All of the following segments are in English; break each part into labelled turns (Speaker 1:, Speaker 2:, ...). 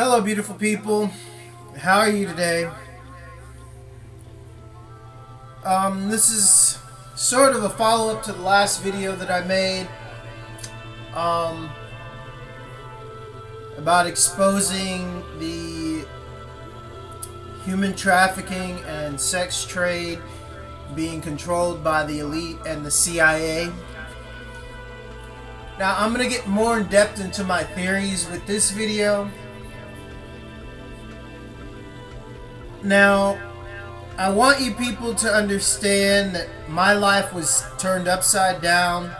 Speaker 1: Hello, beautiful people. How are you today? This is sort of a follow-up to the last video that I made about exposing the human trafficking and sex trade being controlled by the elite and the CIA. Now, I'm going to get more in depth into my theories with this video. Now, I want you people to understand that my life was turned upside down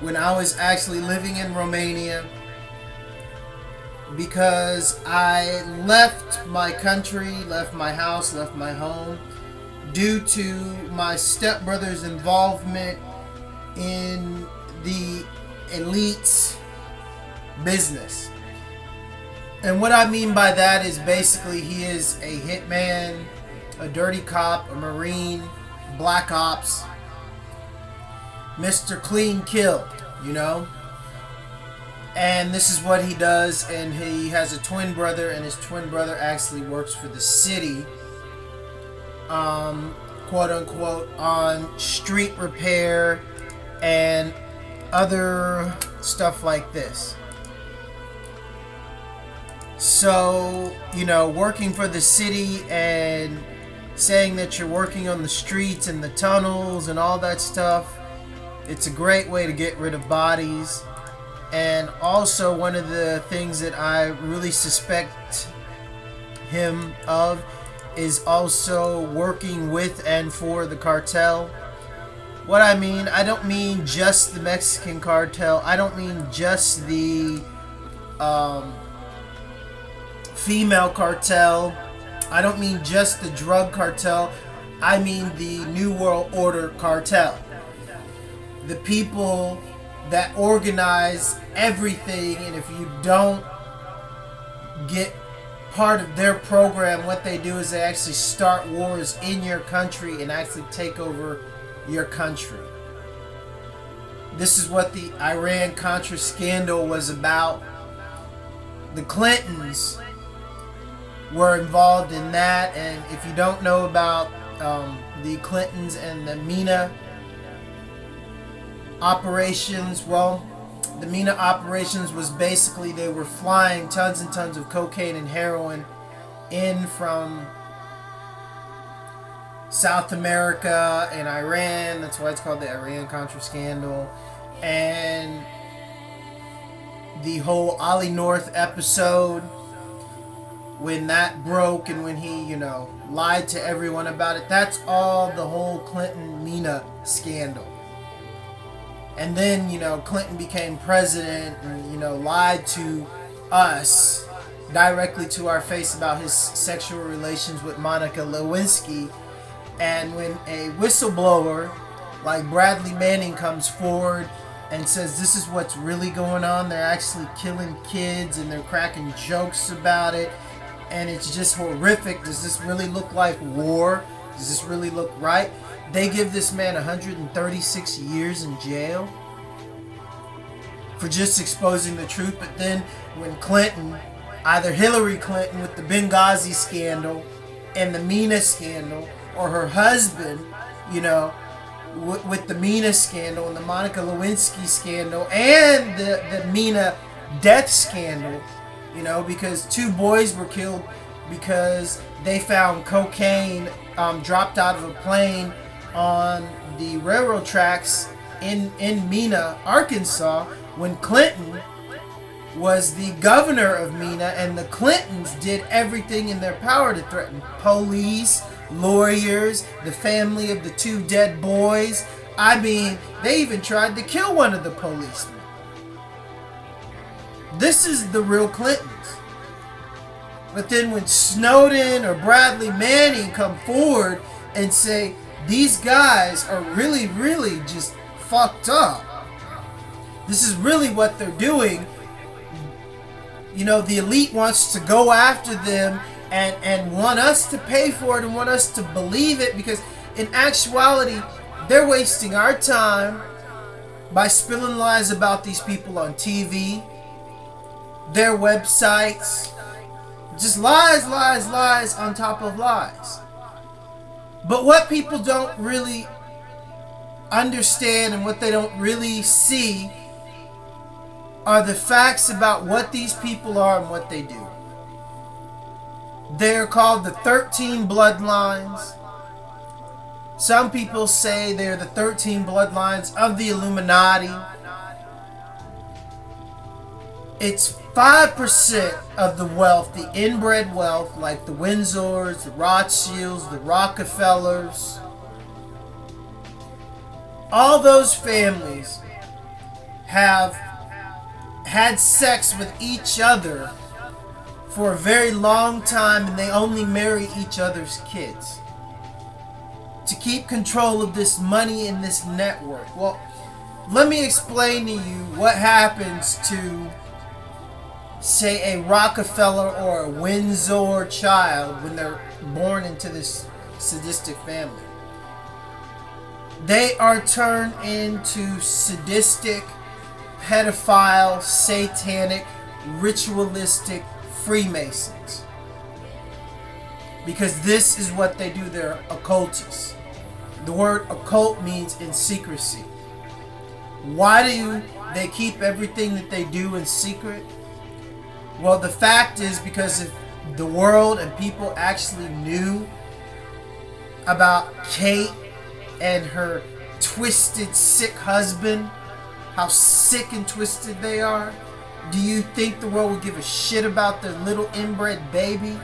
Speaker 1: when I was actually living in Romania, because I left my country, left my house, left my home due to my stepbrother's involvement in the elite's business. And what I mean by that is basically he is a hitman, a dirty cop, a Marine, Black Ops, Mr. Clean Kill, you know? And this is what he does, and he has a twin brother, and his twin brother actually works for the city, quote unquote, on street repair and other stuff like this. So, you know, working for the city and saying that you're working on the streets and the tunnels and all that stuff, it's a great way to get rid of bodies. And also, one of the things that I really suspect him of is also working with and for the cartel. What I mean, I don't mean just the Mexican cartel. I don't mean just the female cartel. I don't mean just the drug cartel. I mean the New World Order cartel. The people that organize everything, and if you don't get part of their program, what they do is they actually start wars in your country and actually take over your country. This is what the Iran-Contra scandal was about. The Clintons were involved in that, and if you don't know about the Clintons and the MENA operations, well, the MENA operations was basically they were flying tons and tons of cocaine and heroin in from South America and Iran. That's why it's called the Iran-Contra scandal. And the whole Ollie North episode, when that broke and when he, you know, lied to everyone about it, that's all the whole Clinton-MENA scandal. And then, you know, Clinton became president and, you know, lied to us directly to our face about his sexual relations with Monica Lewinsky. And when a whistleblower like Bradley Manning comes forward and says this is what's really going on, they're actually killing kids and they're cracking jokes about it, and it's just horrific. Does this really look like war? Does this really look right? They give this man 136 years in jail for just exposing the truth. But then when Clinton, either Hillary Clinton with the Benghazi scandal and the MENA scandal, or her husband, you know, with the MENA scandal and the Monica Lewinsky scandal and the MENA death scandal, you know, because 2 boys were killed because they found cocaine dropped out of a plane on the railroad tracks in Mena, Arkansas, when Clinton was the governor of Mena, and the Clintons did everything in their power to threaten police, lawyers, the family of the 2 dead boys. I mean, they even tried to kill one of the policemen. This is the real Clintons. But then when Snowden or Bradley Manning come forward and say these guys are really, really just fucked up, this is really what they're doing, you know, the elite wants to go after them and want us to pay for it and want us to believe it, because in actuality they're wasting our time by spilling lies about these people on TV, their websites. Just lies, lies, lies on top of lies. But what people don't really understand and what they don't really see are the facts about what these people are and what they do. They're called the 13 bloodlines. Some people say they're the 13 bloodlines of the Illuminati. It's 5% of the wealth, the inbred wealth, like the WINDSORS, the Rothschilds, the Rockefellers. All those families have had sex with each other for a very long time, and they only marry each other's kids to keep control of this money in this network. Well, let me explain to you what happens to, say, a Rockefeller or a Windsor child when they're born into this sadistic family. They are turned into sadistic, pedophile, satanic, ritualistic Freemasons. Because this is what they do. They're occultists. The word occult means in secrecy. Why do they keep everything that they do in secret? Well, the fact is, because if the world and people actually knew about Kate and her twisted, sick husband, how sick and twisted they are, do you think the world would give a shit about their little inbred baby?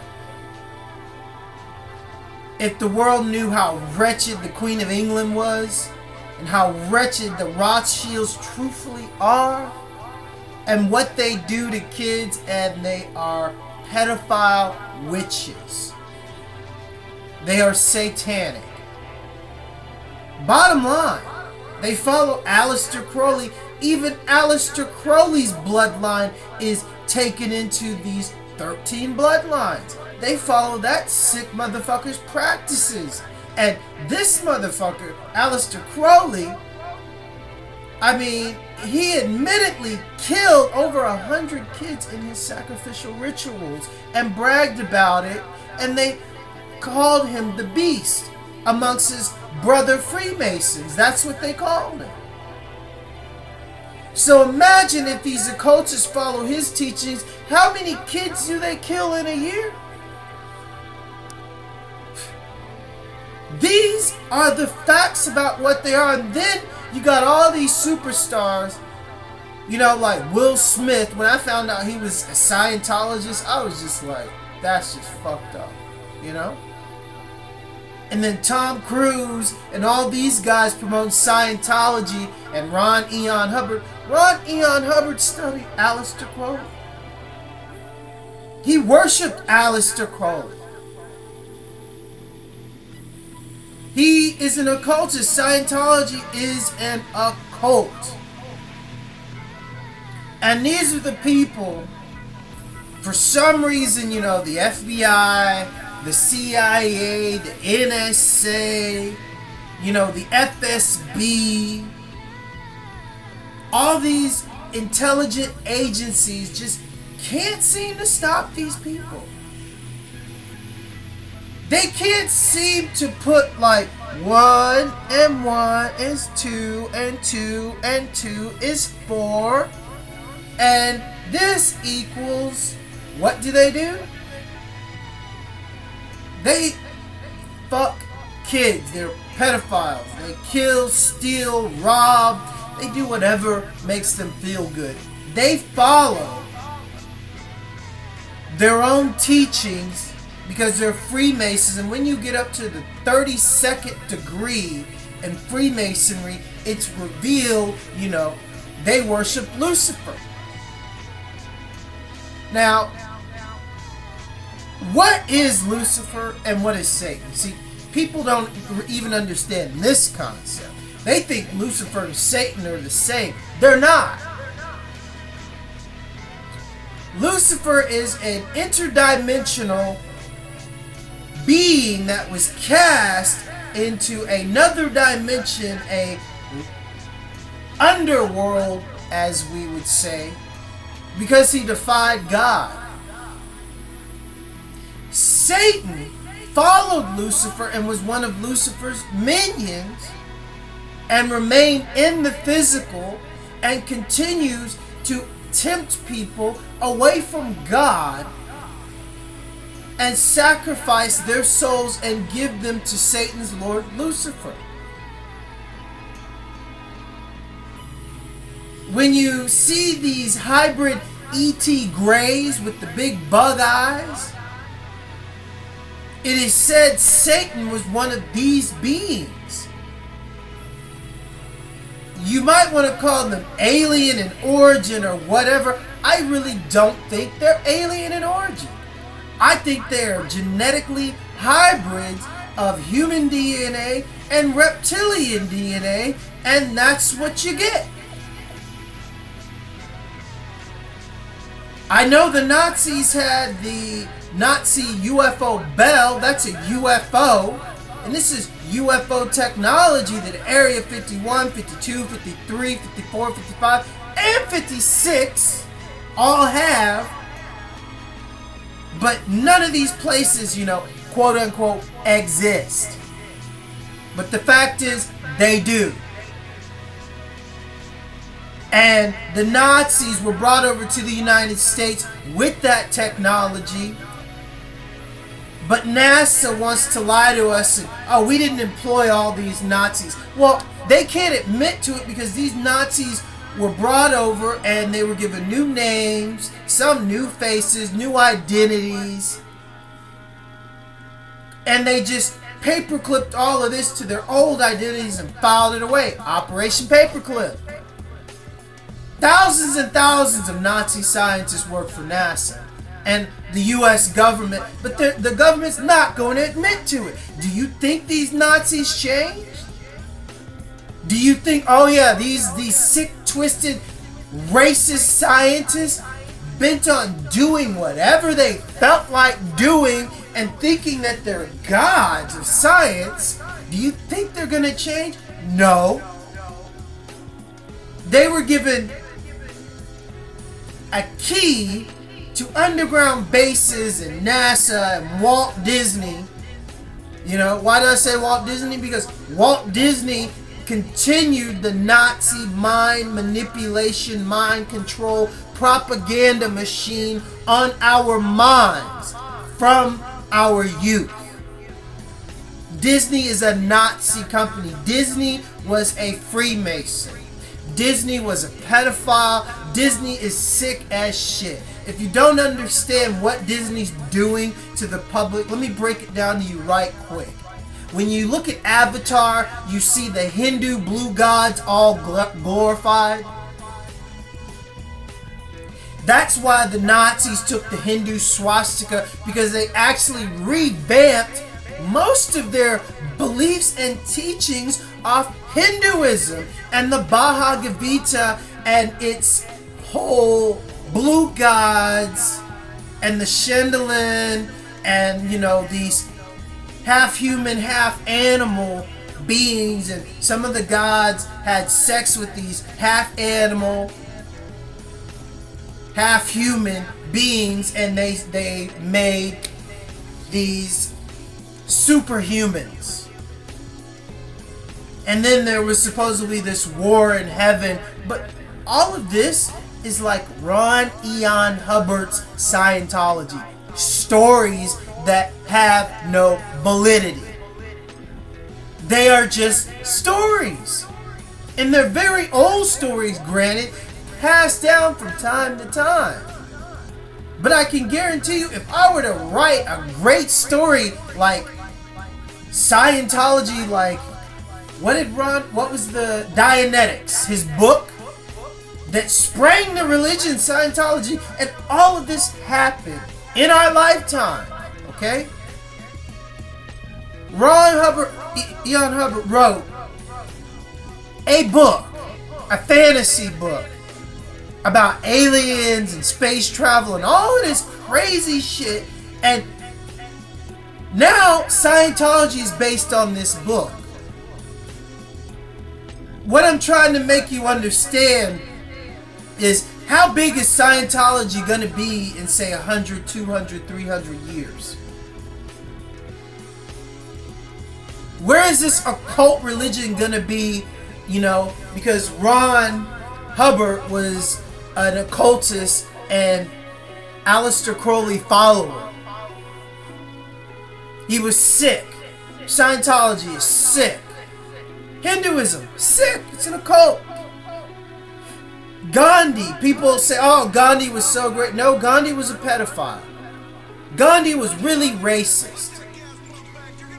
Speaker 1: If the world knew how wretched the Queen of England was, and how wretched the Rothschilds truthfully are, and what they do to kids, and they are pedophile witches. They are satanic. Bottom line, they follow Aleister Crowley. Even Aleister Crowley's bloodline is taken into these 13 bloodlines. They follow that sick motherfucker's practices. And this motherfucker, Aleister Crowley, I mean, he admittedly killed over 100 kids in his sacrificial rituals and bragged about it, and they called him the Beast amongst his brother Freemasons. That's what they called him. So imagine if these occultists follow his teachings, how many kids do they kill in a year? These are the facts about what they are. And then you got all these superstars, you know, like Will Smith. When I found out he was a Scientologist, I was just like, that's just fucked up, you know? And then Tom Cruise and all these guys promote Scientology, and Ron Eon Hubbard. Ron Eon Hubbard studied Aleister Crowley. He worshipped Aleister Crowley. He is an occultist. Scientology is an occult. And these are the people, for some reason, you know, the FBI, the CIA, the NSA, you know, the FSB, all these intelligent agencies just can't seem to stop these people. They can't seem to put like 1 and 1 is 2 and 2 and 2 is 4 and this equals, what do? They fuck kids. They're pedophiles. They kill, steal, rob. They do whatever makes them feel good. They follow their own teachings because they're Freemasons. And when you get up to the 32nd degree in Freemasonry, it's revealed, you know, they worship Lucifer. Now, what is Lucifer and what is Satan? See, people don't even understand this concept. They think Lucifer and Satan are the same. They're not. Lucifer is an interdimensional being that was cast into another dimension, a underworld, as we would say, because he defied God. Satan followed Lucifer and was one of Lucifer's minions and remained in the physical and continues to tempt people away from God and sacrifice their souls and give them to Satan's Lord Lucifer. When you see these hybrid E.T. Greys with the big bug eyes, it is said Satan was one of these beings. You might want to call them alien in origin or whatever. I really don't think they're alien in origin. I think they're genetically hybrids of human DNA and reptilian DNA, and that's what you get. I know the Nazis had the Nazi UFO Bell. That's a UFO. And this is UFO technology that Area 51, 52, 53, 54, 55, and 56 all have. But none of these places, quote unquote, exist. But the fact is, they do. And the Nazis were brought over to the United States with that technology. But NASA wants to lie to us and, oh, we didn't employ all these Nazis. Well, they can't admit to it because these Nazis were brought over and they were given new names, some new faces, new identities. And they just paperclipped all of this to their old identities and filed it away. Operation Paperclip. Thousands and thousands of Nazi scientists work for NASA and the U.S. government, but the government's not going to admit to it. Do you think these Nazis changed? Do you think, oh yeah, these sick, twisted, racist scientists bent on doing whatever they felt like doing and thinking that they're gods of science, do you think they're going to change? No. They were given a key to underground bases in NASA and Walt Disney. Why do I say Walt Disney? Because Walt Disney continued the Nazi mind manipulation, mind control, propaganda machine on our minds from our youth. Disney is a Nazi company. Disney was a Freemason. Disney was a pedophile. Disney is sick as shit. If you don't understand what Disney's doing to the public, let me break it down to you right quick. When you look at Avatar, you see the Hindu blue gods all glorified. That's why the Nazis took the Hindu swastika, because they actually revamped most of their beliefs and teachings off Hinduism and the Bhagavad Gita and its whole blue gods and the Chandelier and these half human, half animal beings, and some of the gods had sex with these half animal, half human beings, and they made these superhumans. And then there was supposedly this war in heaven, but all of this is like Ron Ian Hubbard's Scientology. Stories that have no validity. They are just stories. And they're very old stories, granted, passed down from time to time. But I can guarantee you, if I were to write a great story like Scientology, like what was the Dianetics, his book that sprang the religion Scientology, and all of this happened in our lifetime, okay? Ian Hubbard wrote a book, a fantasy book about aliens and space travel and all of this crazy shit, and now Scientology is based on this book. What I'm trying to make you understand is How big is Scientology going to be in, say, 100, 200, 300 years? Where is this occult religion going to be, because Ron Hubbard was an occultist and Aleister Crowley follower. He was sick. Scientology is sick. Hinduism, sick. It's an occult. Gandhi, people say, oh, Gandhi was so great. No, Gandhi was a pedophile. Gandhi was really racist.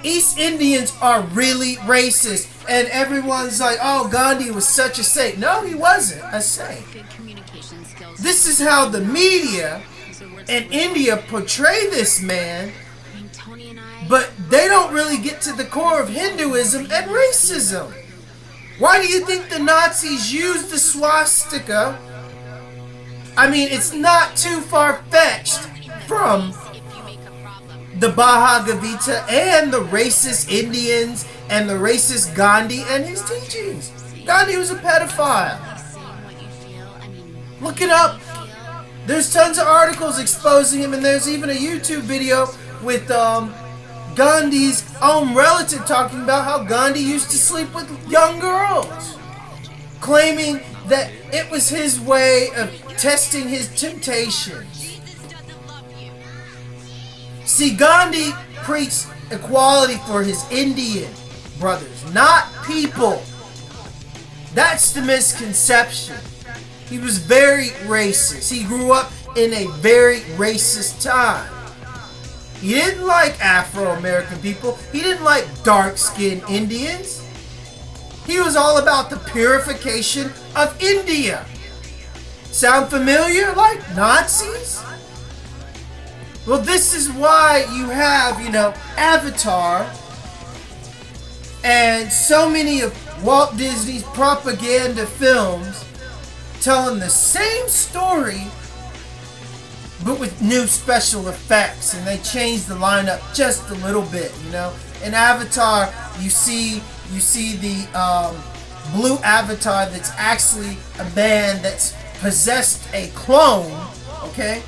Speaker 1: East Indians are really racist. And everyone's like, oh, Gandhi was such a saint. No, he wasn't a saint. This is how the media in India portray this man. But they don't really get to the core of Hinduism and racism. Why do you think the Nazis used the swastika? I mean, it's not too far-fetched from the Bhagavad Gita and the racist Indians and the racist Gandhi and his teachings. Gandhi was a pedophile. Look it up. There's tons of articles exposing him, and there's even a YouTube video with Gandhi's own relative talking about how Gandhi used to sleep with young girls, claiming that it was his way of testing his temptations. See, Gandhi preached equality for his Indian brothers, not people. That's the misconception. He was very racist. He grew up in a very racist time. He didn't like Afro-American people. He didn't like dark-skinned Indians. He was all about the purification of India. Sound familiar? Like Nazis? Well, this is why you have, Avatar and so many of Walt Disney's propaganda films telling the same story but with new special effects, and they changed the lineup just a little bit, In Avatar, you see the blue avatar that's actually a man that's possessed a clone, okay?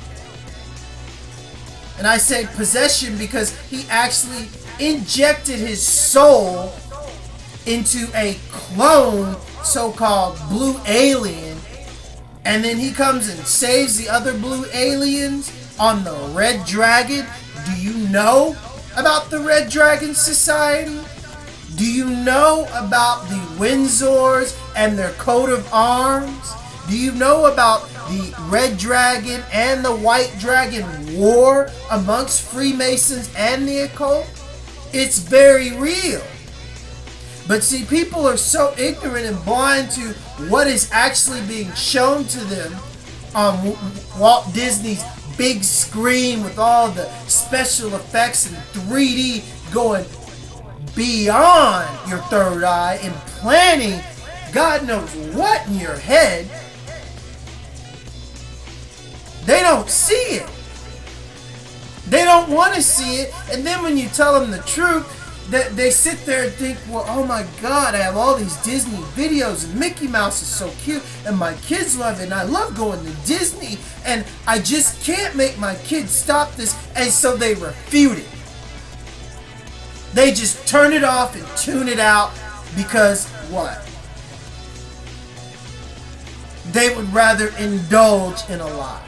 Speaker 1: And I say possession because he actually injected his soul into a clone, so-called blue alien, and then he comes and saves the other blue aliens on the Red Dragon. Do you know about the Red Dragon Society? Do you know about the WINDSORS and their coat of arms? Do you know about the Red Dragon and the White Dragon war amongst Freemasons and the occult? It's very real. But see, people are so ignorant and blind to what is actually being shown to them on Walt Disney's big screen with all the special effects and 3D going beyond your third eye and planting God knows what in your head. They don't see it. They don't want to see it. And then when you tell them the truth, that they sit there and think, well, oh my God, I have all these Disney videos and Mickey Mouse is so cute and my kids love it and I love going to Disney and I just can't make my kids stop this. And so they refute it. They just turn it off and tune it out because what? They would rather indulge in a lie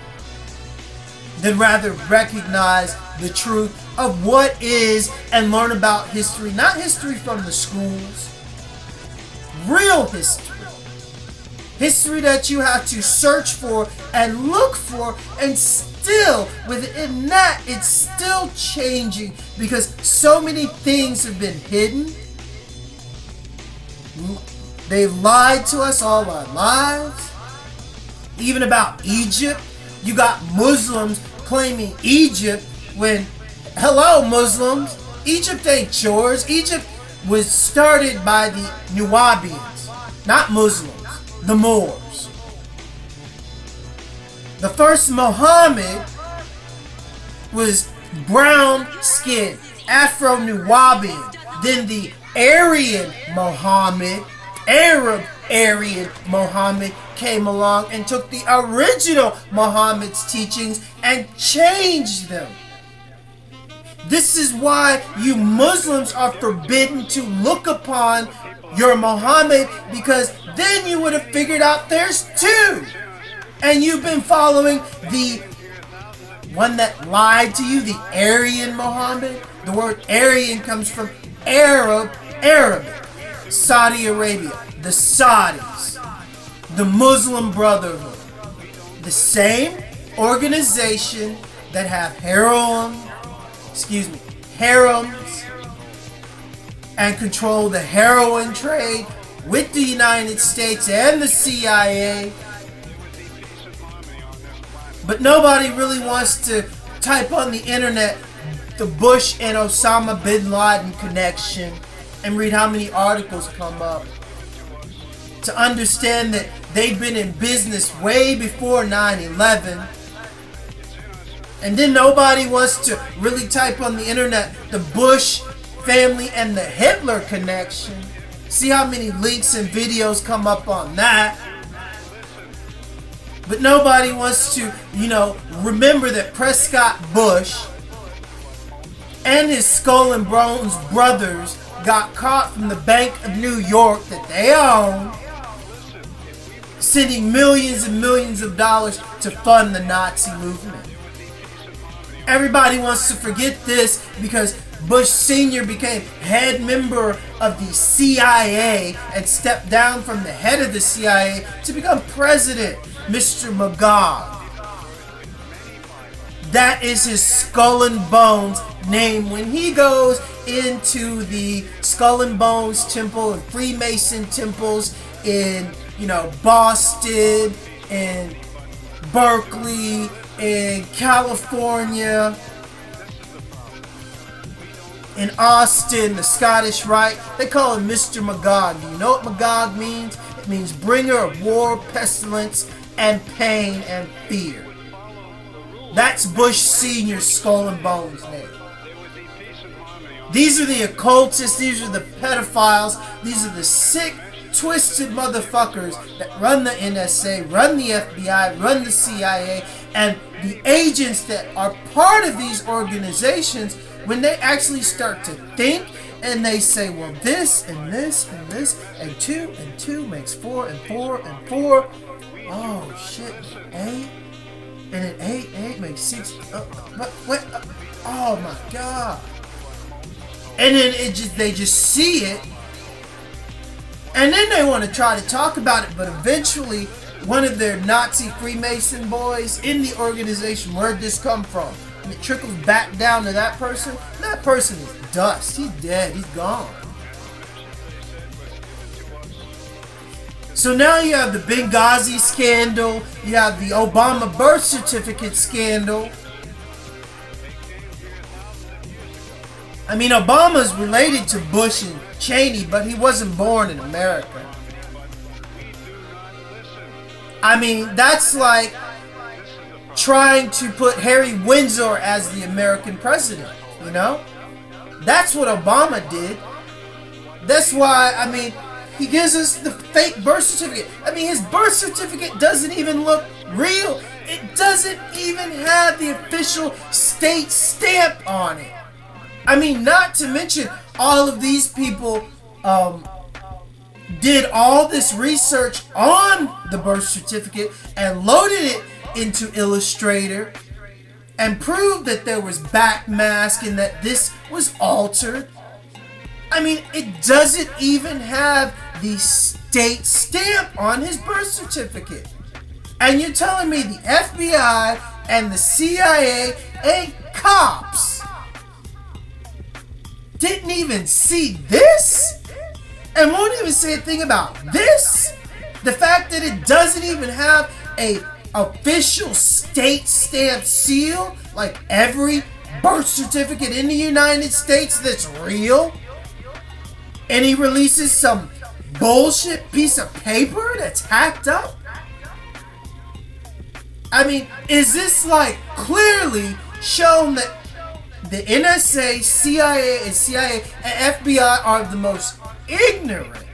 Speaker 1: than rather recognize the truth of what is and learn about history. Not history from the schools. Real history. History that you have to search for and look for, and still within that it's still changing because so many things have been hidden. They've lied to us all our lives. Even about Egypt. You got Muslims claiming Egypt when, hello Muslims, Egypt ain't yours. Egypt was started by the Nubians, not Muslims, the Moors. The first Muhammad was brown skinned, Afro-Nubian. Then the Aryan Muhammad, Arab Aryan Muhammad came along and took the original Muhammad's teachings and changed them. This is why you Muslims are forbidden to look upon your Muhammad, because then you would have figured out there's two. And you've been following the one that lied to you, the Aryan Muhammad. The word Aryan comes from Arabic, Saudi Arabia, the Saudis, the Muslim Brotherhood, the same organization that have harems and control the heroin trade with the United States and the CIA. But nobody really wants to type on the internet the Bush and Osama bin Laden connection and read how many articles come up to understand that they've been in business way before 9/11. And then nobody wants to really type on the internet the Bush family and the Hitler connection. See how many links and videos come up on that. But nobody wants to, remember that Prescott Bush and his Skull and Bones brothers got caught from the Bank of New York that they own, sending millions and millions of dollars to fund the Nazi movement. Everybody wants to forget this because Bush Sr. became head member of the CIA and stepped down from the head of the CIA to become president, Mr. Magog. That is his Skull and Bones name when he goes into the Skull and Bones temple and Freemason temples in, Boston and Berkeley in California, in Austin, the Scottish Rite. They call him Mr. Magog. Do you know what Magog means? It means bringer of war, pestilence, and pain and fear. That's Bush Sr.'s Skull and Bones name. These are the occultists, these are the pedophiles, these are the sick, twisted motherfuckers that run the NSA, run the FBI, run the CIA, and the agents that are part of these organizations, when they actually start to think and they say, well, this and this and this and 2 and 2 makes 4 and 4 and 4. Oh shit, 8 and then 8 makes 6. Oh my god. And then they just see it. And then they want to try to talk about it, but eventually one of their Nazi Freemason boys in the organization, where'd this come from? And it trickles back down to that person. That person is dust. He's dead. He's gone. So now you have the Benghazi scandal. You have the Obama birth certificate scandal. I mean, Obama's related to Bush and Cheney, but he wasn't born in America. I mean, that's like trying to put Harry Windsor as the American president, That's what Obama did. That's why, he gives us the fake birth certificate. His birth certificate doesn't even look real. It doesn't even have the official state stamp on it. Not to mention, all of these people did all this research on the birth certificate and loaded it into Illustrator and proved that there was backmask and that this was altered. It doesn't even have the state stamp on his birth certificate. And you're telling me the FBI and the CIA and cops didn't even see this? And won't even say a thing about this? The fact that it doesn't even have a official state stamp seal like every birth certificate in the United States that's real? And he releases some bullshit piece of paper that's hacked up? Is this clearly shown that the NSA, CIA, and FBI are the most ignorant,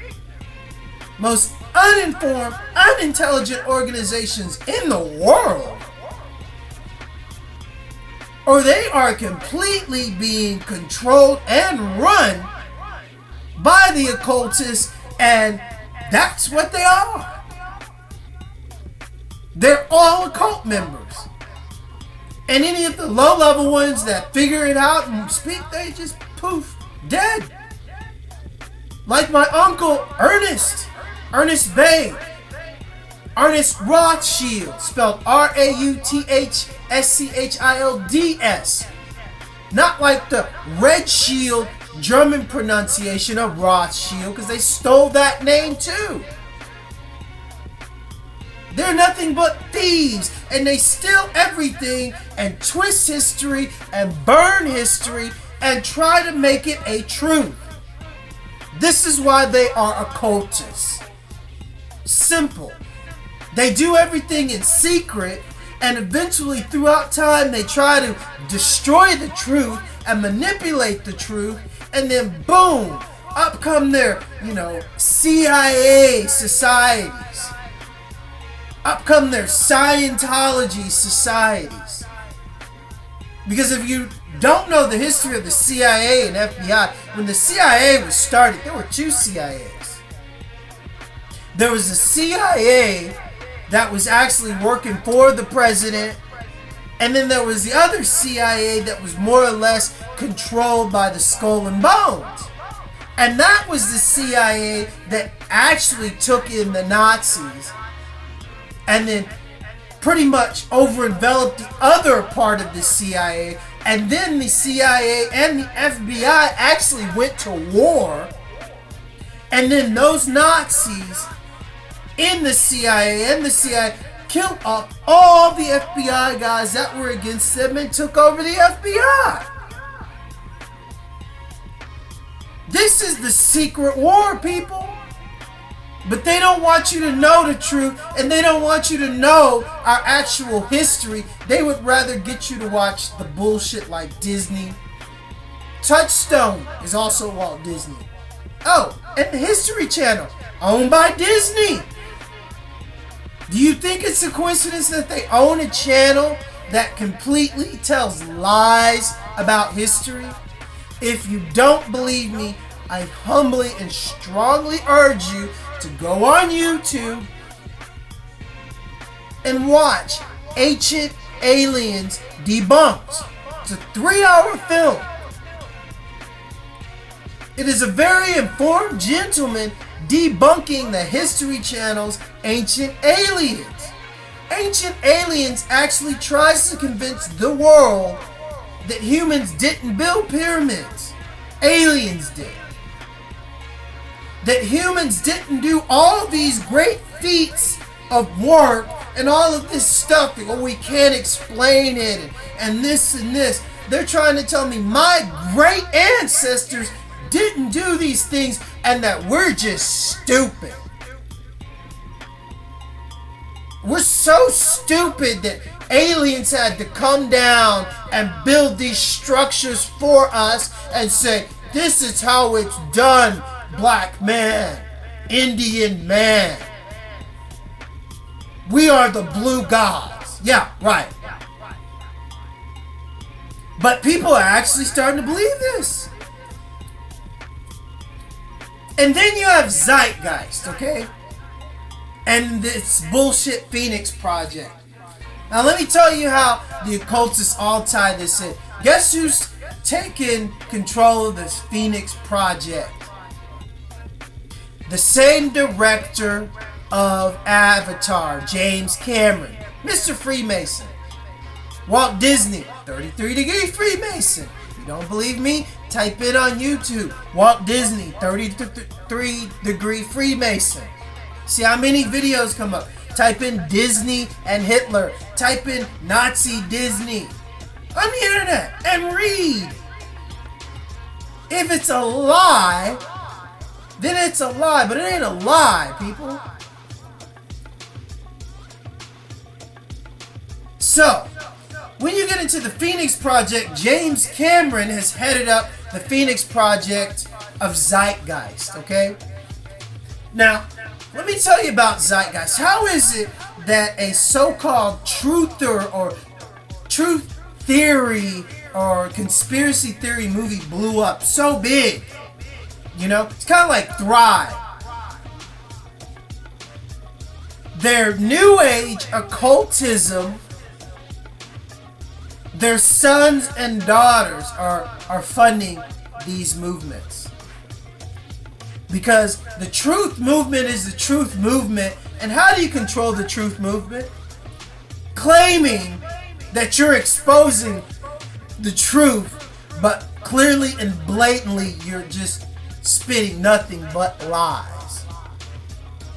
Speaker 1: most uninformed, unintelligent organizations in the world, or they are completely being controlled and run by the occultists, and that's what they are. They're all occult members. And any of the low-level ones that figure it out and speak, they just poof, dead. Like my uncle Ernest Bay, Ernest Rothschild, spelled Rauthschilds, not like the Red Shield German pronunciation of Rothschild, because they stole that name too. They're nothing but thieves, and they steal everything and twist history and burn history and try to make it a truth. This is why they are occultists. Simple. They do everything in secret, and eventually throughout time they try to destroy the truth and manipulate the truth, and then boom, up come their, CIA societies. Up come their Scientology societies. Because if you don't know the history of the CIA and FBI, when the CIA was started, there were two CIAs. There was a CIA that was actually working for the president, and then there was the other CIA that was more or less controlled by the Skull and Bones. And that was the CIA that actually took in the Nazis and then pretty much over-enveloped the other part of the CIA, and then the CIA and the FBI actually went to war, and then those Nazis in the CIA and the CIA killed off all the FBI guys that were against them and took over the FBI. This is the secret war, people. But they don't want you to know the truth, and they don't want you to know our actual history. They would rather get you to watch the bullshit like Disney. Touchstone is also Walt Disney. Oh, and the History Channel, owned by Disney. Do you think it's a coincidence that they own a channel that completely tells lies about history? If you don't believe me, I humbly and strongly urge you to go on YouTube and watch Ancient Aliens Debunked. It's a 3-hour film. It is a very informed gentleman debunking the History Channel's Ancient Aliens. Ancient Aliens actually tries to convince the world that humans didn't build pyramids. Aliens did. That humans didn't do all these great feats of work and all of this stuff. Oh, we can't explain it and this and this. They're trying to tell me my great ancestors didn't do these things and that we're just stupid. We're so stupid that aliens had to come down and build these structures for us and say, this is how it's done. Black man, Indian man. We are the blue gods. Yeah, right. But people are actually starting to believe this. And then you have Zeitgeist, okay? And this bullshit Phoenix Project. Now let me tell you how the occultists all tie this in. Guess who's taking control of this Phoenix Project? The same director of Avatar, James Cameron, Mr. Freemason. Walt Disney, 33-degree Freemason. If you don't believe me, type it on YouTube. Walt Disney, 33-degree Freemason. See how many videos come up. Type in Disney and Hitler. Type in Nazi Disney on the internet and read. If it's a lie, then it's a lie, but it ain't a lie, people. So, when you get into the Phoenix Project, James Cameron has headed up the Phoenix Project of Zeitgeist, okay? Now, let me tell you about Zeitgeist. How is it that a so-called truther or truth theory or conspiracy theory movie blew up so big? You know, it's kind of like Thrive. Their new age occultism, their sons and daughters are funding these movements. Because the truth movement is the truth movement. And how do you control the truth movement? Claiming that you're exposing the truth, but clearly and blatantly you're just spitting nothing but lies.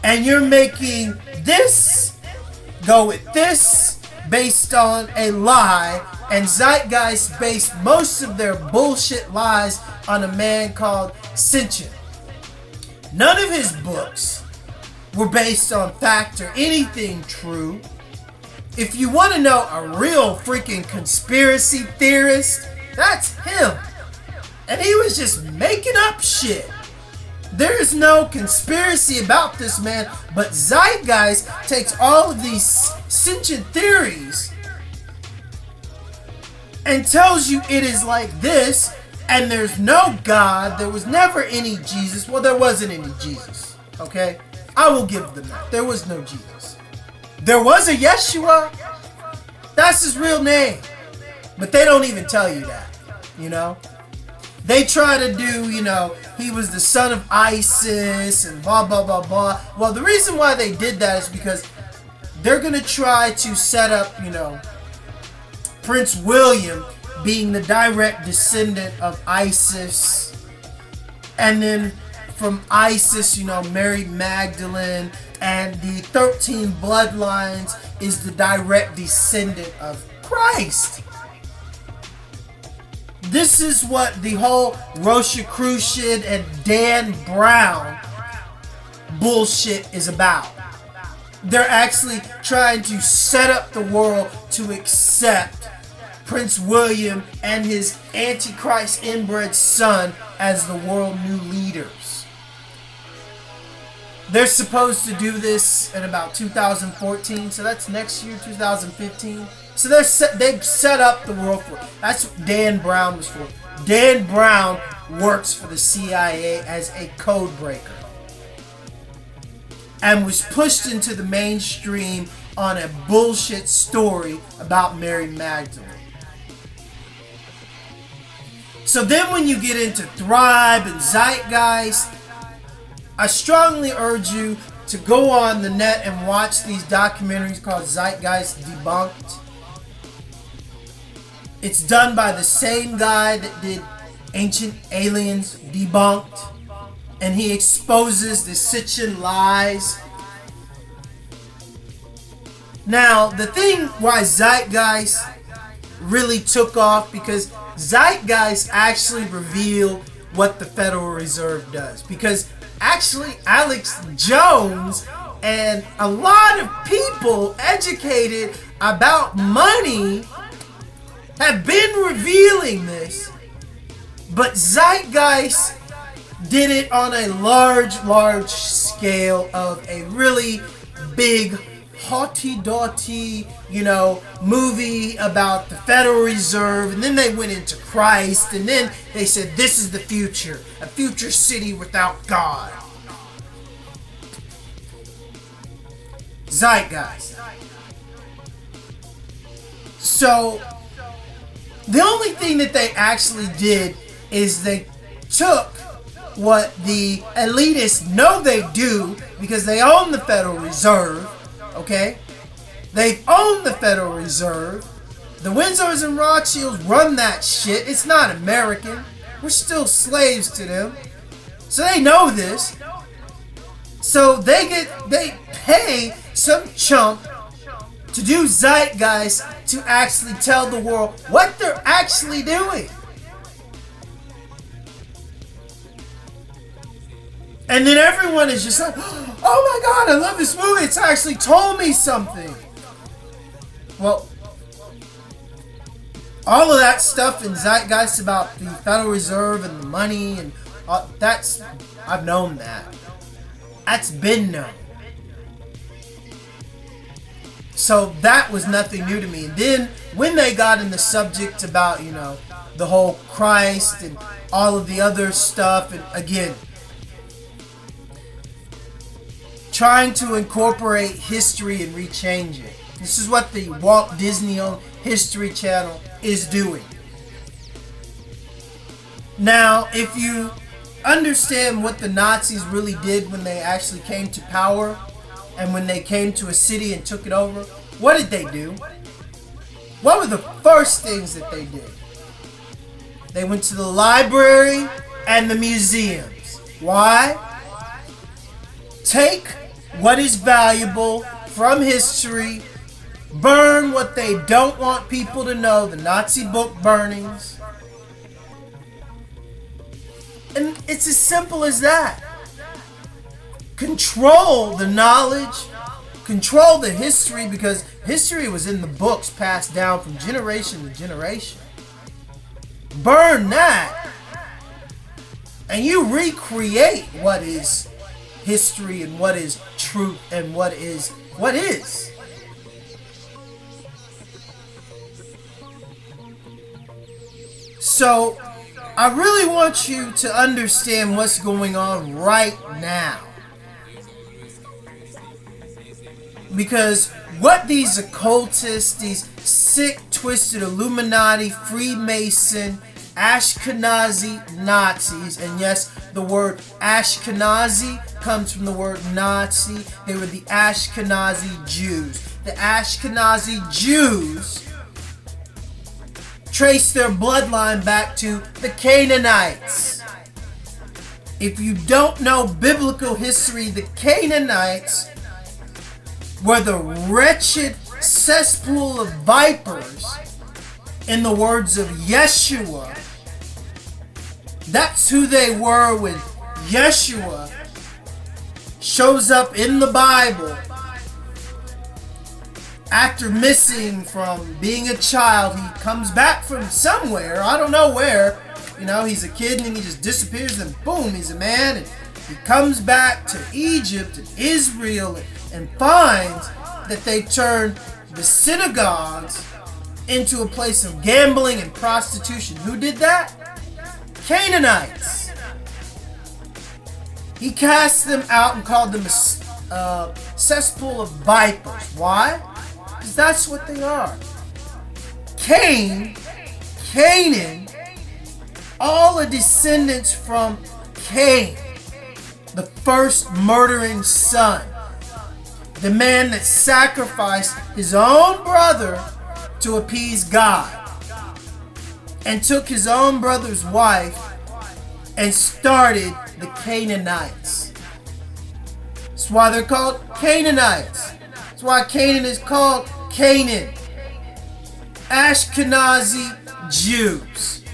Speaker 1: And you're making this go with this based on a lie, and Zeitgeist based most of their bullshit lies on a man called Sitchin. None of his books were based on fact or anything true. If you want to know a real freaking conspiracy theorist, that's him. And he was just making up shit. There is no conspiracy about this man, but Zeitgeist takes all of these sentient theories and tells you it is like this, and there's no God, there was never any Jesus. Well, there wasn't any Jesus, okay? I will give them that. There was no Jesus. There was a Yeshua. That's his real name. But they don't even tell you that, you know? They try to do, you know, he was the son of Isis and blah, blah, blah, blah. Well, the reason why they did that is because they're going to try to set up, you know, Prince William being the direct descendant of Isis. And then from Isis, you know, Mary Magdalene and the 13 bloodlines is the direct descendant of Christ. This is what the whole Rosicrucian and Dan Brown bullshit is about. They're actually trying to set up the world to accept Prince William and his Antichrist inbred son as the world new leaders. They're supposed to do this in about 2014, so that's next year, 2015. So they've set up the world for it. That's what Dan Brown was for. Dan Brown works for the CIA as a code breaker and was pushed into the mainstream on a bullshit story about Mary Magdalene. So then when you get into Thrive and Zeitgeist, I strongly urge you to go on the net and watch these documentaries called Zeitgeist Debunked. It's done by the same guy that did Ancient Aliens Debunked, and he exposes the Sitchin lies. Now, the thing why Zeitgeist really took off, because Zeitgeist actually revealed what the Federal Reserve does. Because actually Alex Jones and a lot of people educated about money have been revealing this, but Zeitgeist did it on a large scale of a really big haughty-doughty, you know, movie about the Federal Reserve, and then they went into Christ, and then they said this is the future, a future city without God. Zeitgeist. So the only thing that they actually did is they took what the elitists know they do, because they own the Federal Reserve, okay? They've owned the Federal Reserve. The WINDSORS and Rothschilds run that shit. It's not American. We're still slaves to them. So they know this. So they pay some chump to do Zeitgeist to actually tell the world what they're actually doing. And then everyone is just like, oh my God, I love this movie. It's actually told me something. Well, all of that stuff in Zeitgeist about the Federal Reserve and the money and I've known that. That's been known. So that was nothing new to me. And then when they got in the subject about, you know, the whole Christ and all of the other stuff, and again, trying to incorporate history and rechange it. This is what the Walt Disney owned History Channel is doing. Now, if you understand what the Nazis really did when they actually came to power and when they came to a city and took it over, what did they do? What were the first things that they did? They went to the library and the museums. Why? Take what is valuable from history, burn what they don't want people to know, the Nazi book burnings. And it's as simple as that. Control the knowledge, control the history, because history was in the books passed down from generation to generation. Burn that, and you recreate what is history and what is truth and what is. So I really want you to understand what's going on right now. Because what these occultists, these sick, twisted Illuminati, Freemason, Ashkenazi Nazis, and yes, the word Ashkenazi comes from the word Nazi. They were the Ashkenazi Jews. The Ashkenazi Jews trace their bloodline back to the Canaanites. If you don't know biblical history, the Canaanites were the wretched cesspool of vipers, in the words of Yeshua. That's who they were when Yeshua shows up in the Bible after missing from being a child. He comes back from somewhere, I don't know where. You know, he's a kid and he just disappears, and boom, he's a man. And he comes back to Egypt and Israel and finds that they turned the synagogues into a place of gambling and prostitution. Who did that? Canaanites. He cast them out and called them a cesspool of vipers. Why? Because that's what they are. Canaan, all the descendants from Cain, the first murdering son, the man that sacrificed his own brother to appease God, and took his own brother's wife and started the Canaanites. That's why they're called Canaanites. That's why Canaan is called Canaan. Ashkenazi Jews.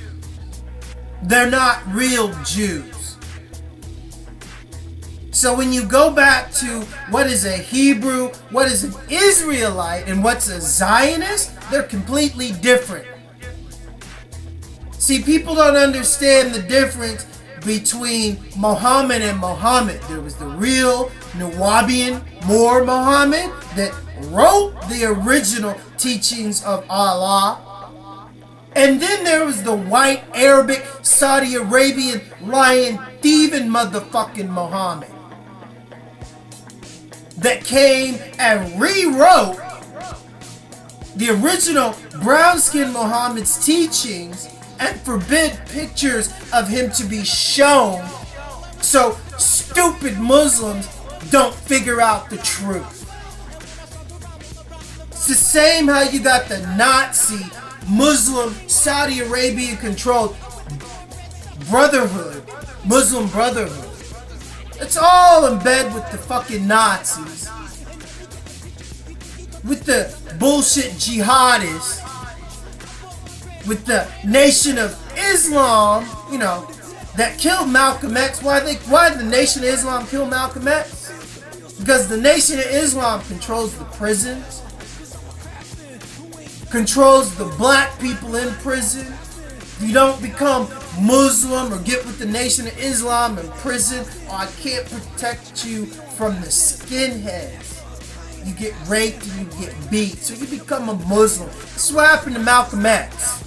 Speaker 1: They're not real Jews. So when you go back to what is a Hebrew, what is an Israelite, and what's a Zionist, they're completely different. See, people don't understand the difference between Muhammad and Muhammad. There was the real Nawabian Moor Muhammad that wrote the original teachings of Allah. And then there was the white Arabic, Saudi Arabian, lion, thieving motherfucking Muhammad that came and rewrote the original brown-skinned Muhammad's teachings and forbid pictures of him to be shown so stupid Muslims don't figure out the truth. It's the same how you got the Nazi, Muslim, Saudi Arabian controlled brotherhood, Muslim brotherhood. It's all in bed with the fucking Nazis, with the bullshit jihadists, with the Nation of Islam, you know, that killed Malcolm X. Why did the Nation of Islam kill Malcolm X? Because the Nation of Islam controls the prisons, controls the black people in prison. If you don't become Muslim or get with the Nation of Islam in prison, or I can't protect you from the skinheads. you get raped and you get beat. So you become a Muslim. This is what happened to Malcolm X.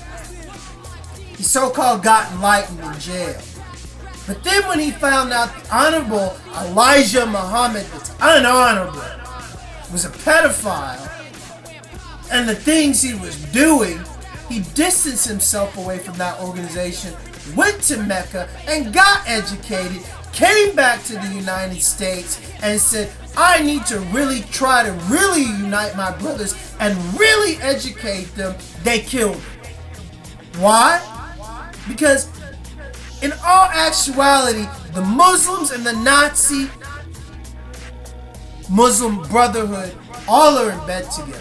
Speaker 1: He so-called got enlightened in jail. But then when he found out the Honorable Elijah Muhammad, that's unhonorable, was a pedophile, and the things he was doing, he distanced himself away from that organization, went to Mecca and got educated, came back to the United States and said, I need to really try to really unite my brothers and really educate them. They killed him. Why? Because in all actuality, the Muslims and the Nazi Muslim Brotherhood all are in bed together.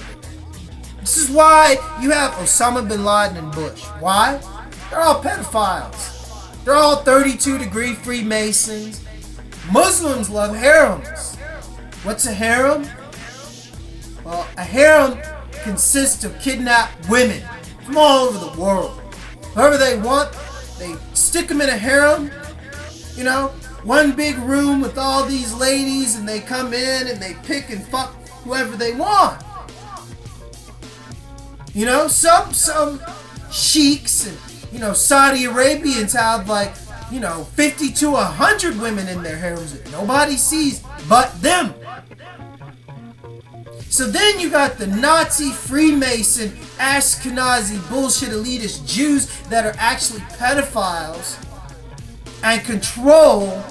Speaker 1: This is why you have Osama bin Laden and Bush. Why? They're all pedophiles. They're all 32-degree Freemasons. Muslims love harems. What's a harem? Well, a harem consists of kidnapped women from all over the world. Whoever they want, they stick them in a harem, you know, one big room with all these ladies, and they come in and they pick and fuck whoever they want. You know, some sheiks and, you know, Saudi Arabians have like, you know, 50 to 100 women in their harems that nobody sees but them. So then you got the Nazi, Freemason, Ashkenazi, bullshit elitist Jews that are actually pedophiles and control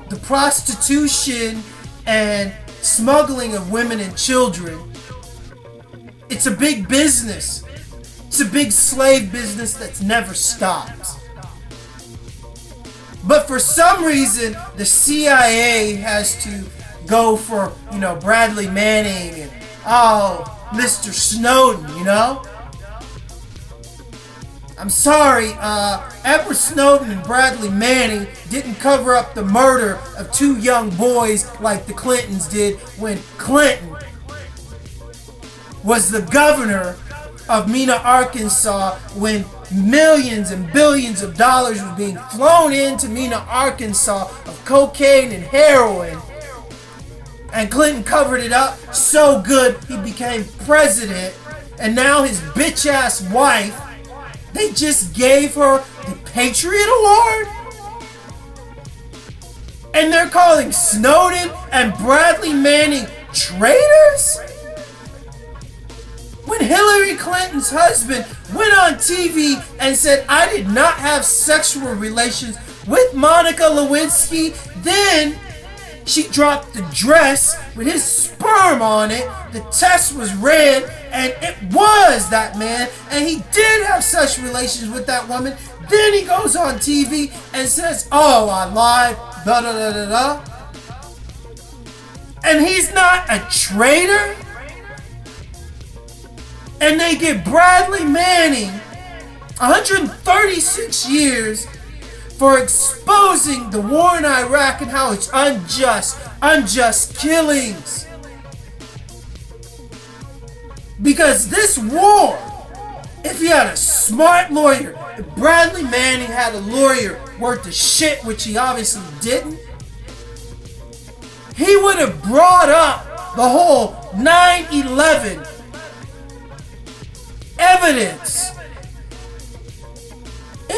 Speaker 1: the prostitution and smuggling of women and children. It's a big business. It's a big slave business that's never stopped. But for some reason, the CIA has to go for, you know, Bradley Manning and, oh, Mr. Snowden, you know? I'm sorry, Edward Snowden and Bradley Manning didn't cover up the murder of 2 young boys like the Clintons did when Clinton was the governor of Mena, Arkansas, when millions and billions of dollars was being flown into Mena, Arkansas of cocaine and heroin. And Clinton covered it up so good he became president. And now his bitch ass wife, they just gave her the Patriot Award? And they're calling Snowden and Bradley Manning traitors? When Hillary Clinton's husband went on TV and said, I did not have sexual relations with Monica Lewinsky, then she dropped the dress with his sperm on it. The test was ran, and it was that man, and he did have sexual relations with that woman. Then he goes on TV and says, oh, I lied, da da da da da. And he's not a traitor? And they give Bradley Manning 136 years for exposing the war in Iraq and how it's unjust killings. Because this war, if he had a smart lawyer, if Bradley Manning had a lawyer worth of shit, which he obviously didn't, he would have brought up the whole 9/11 evidence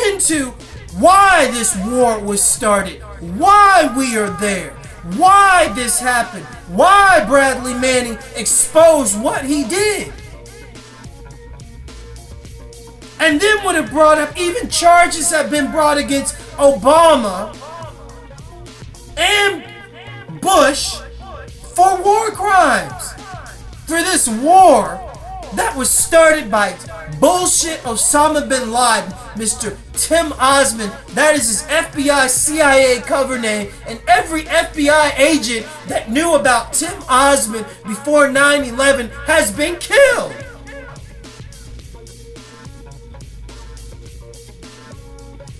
Speaker 1: into why this war was started, why we are there, why this happened, why Bradley Manning exposed what he did. And then would have brought up even charges have been brought against Obama and Bush for war crimes. For this war that was started by bullshit Osama bin Laden, Mr. Tim Osman, that is his FBI CIA cover name, and every FBI agent that knew about Tim Osman before 9/11 has been killed.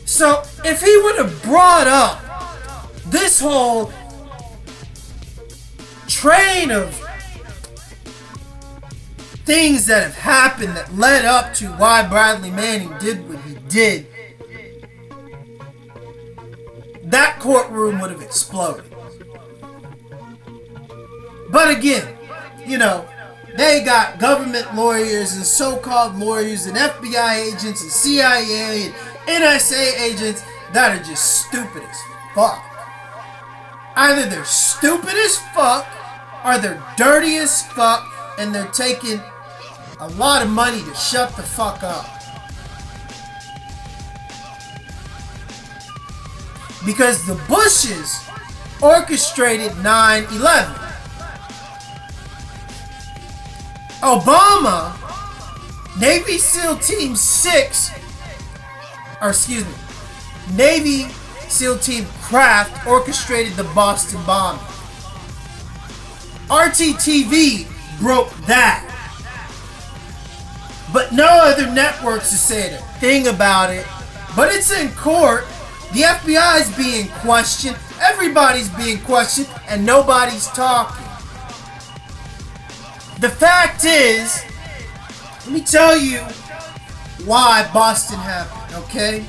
Speaker 1: So if he would have brought up this whole train of things that have happened that led up to why Bradley Manning did what he did, that courtroom would have exploded. But again, you know, they got government lawyers and so-called lawyers and FBI agents and CIA and NSA agents that are just stupid as fuck. Either they're stupid as fuck or they're dirty as fuck and they're taking a lot of money to shut the fuck up. Because the Bushes orchestrated 9/11. Obama, Navy SEAL Team 6, or excuse me, Navy SEAL Team Craft orchestrated the Boston bombing. RTTV broke that. But no other networks are saying a thing about it. But it's in court. The FBI is being questioned. Everybody's being questioned. And nobody's talking. The fact is, let me tell you why Boston happened, okay?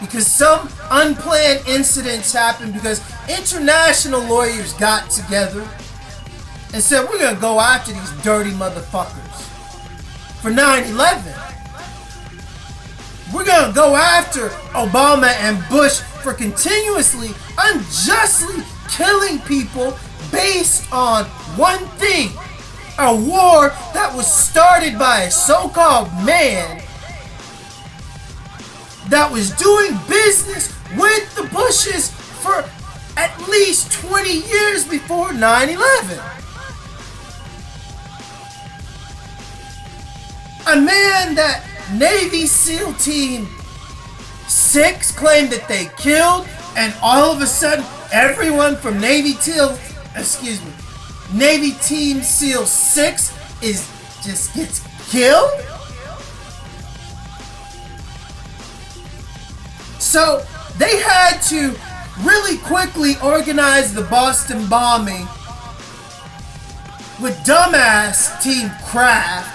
Speaker 1: Because some unplanned incidents happened because international lawyers got together and said, we're going to go after these dirty motherfuckers for 9/11. We're going to go after Obama and Bush for continuously, unjustly killing people based on one thing. A war that was started by a so-called man that was doing business with the Bushes for at least 20 years before 9/11. A man that Navy SEAL Team 6 claimed that they killed, and all of a sudden everyone from Navy Team SEAL 6 just gets killed? So they had to really quickly organize the Boston bombing with dumbass Team Craft,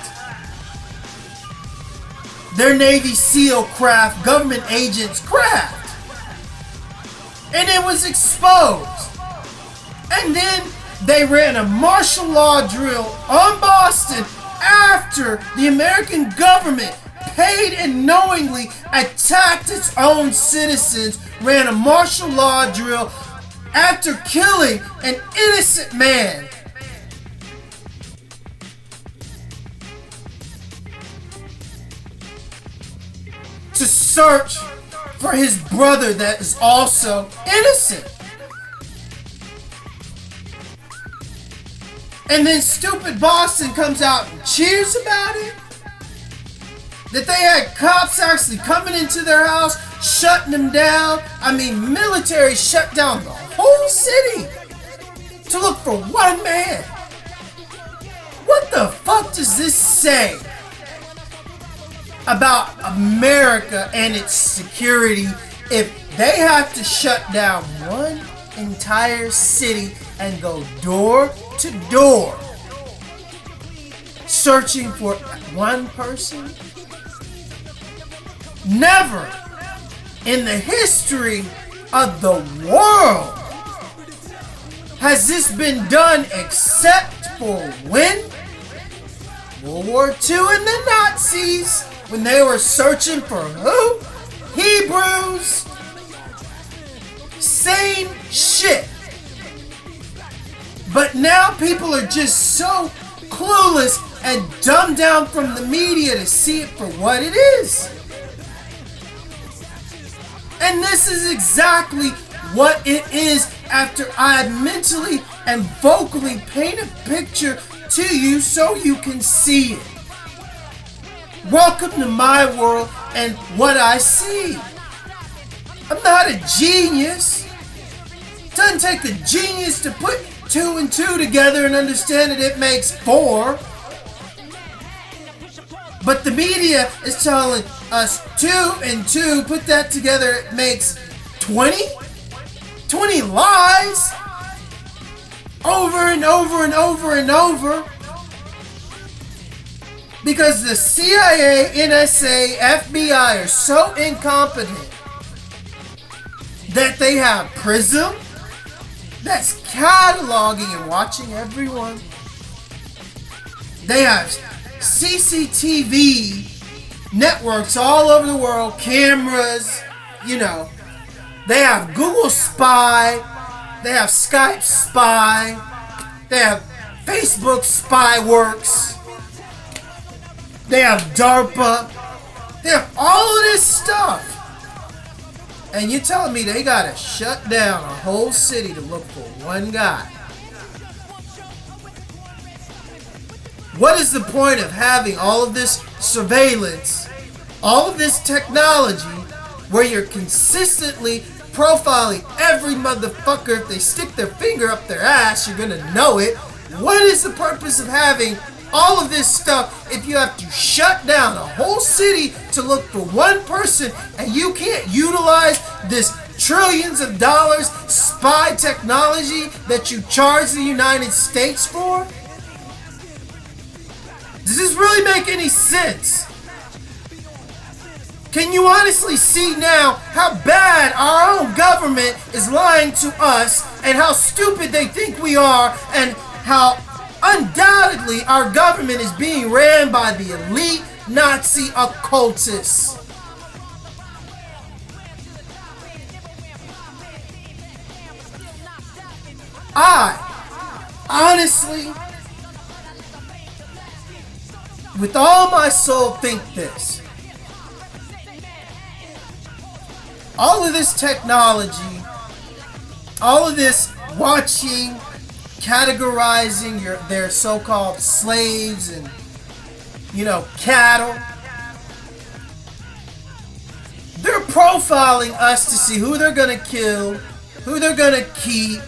Speaker 1: their Navy SEAL craft, government agents craft. And it was exposed. And then they ran a martial law drill on Boston after the American government paid and knowingly attacked its own citizens, ran a martial law drill after killing an innocent man. To search for his brother that is also innocent. And then stupid Boston comes out and cheers about it. That they had cops actually coming into their house, shutting them down. I mean, military shut down the whole city to look for one man. What the fuck does this say about America and its security if they have to shut down one entire city and go door to door searching for one person? Never in the history of the world has this been done except for when? World War II and the Nazis, when they were searching for who? Hebrews. Same shit. But now people are just so clueless and dumbed down from the media to see it for what it is. And this is exactly what it is after I mentally and vocally paint a picture to you so you can see it. Welcome to my world and what I see. I'm not a genius. It doesn't take a genius to put 2 and 2 together and understand that it makes 4. But the media is telling us 2 and 2, put that together, it makes 20? 20 lies! Over and over and over and over. Because the CIA, NSA, FBI are so incompetent that they have PRISM that's cataloging and watching everyone. They have CCTV networks all over the world, cameras, you know. They have Google Spy, they have Skype Spy, they have Facebook Spyworks, they have DARPA, they have all of this stuff. And you're telling me they gotta shut down a whole city to look for one guy? What is the point of having all of this surveillance, all of this technology, where you're consistently profiling every motherfucker? If they stick their finger up their ass, you're gonna know it. What is the purpose of having all of this stuff if you have to shut down a whole city to look for one person, and you can't utilize this trillions of dollars spy technology that you charge the United States for? Does this really make any sense? Can you honestly see now how bad our own government is lying to us, and how stupid they think we are, and how undoubtedly our government is being ran by the elite Nazi occultists? I honestly, with all my soul, think this. All of this technology, all of this watching, categorizing their so-called slaves and, you know, cattle, they're profiling us to see who they're gonna kill, who they're gonna keep,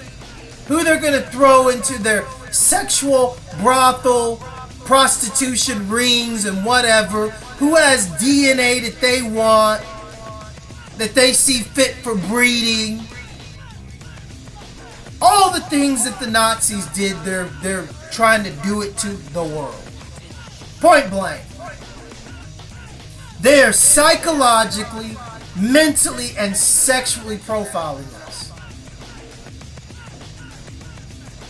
Speaker 1: who they're gonna throw into their sexual brothel, prostitution rings and whatever, who has DNA that they want, that they see fit for breeding. All the things that the Nazis did, they're trying to do it to the world. Point blank. They are psychologically, mentally, and sexually profiling us.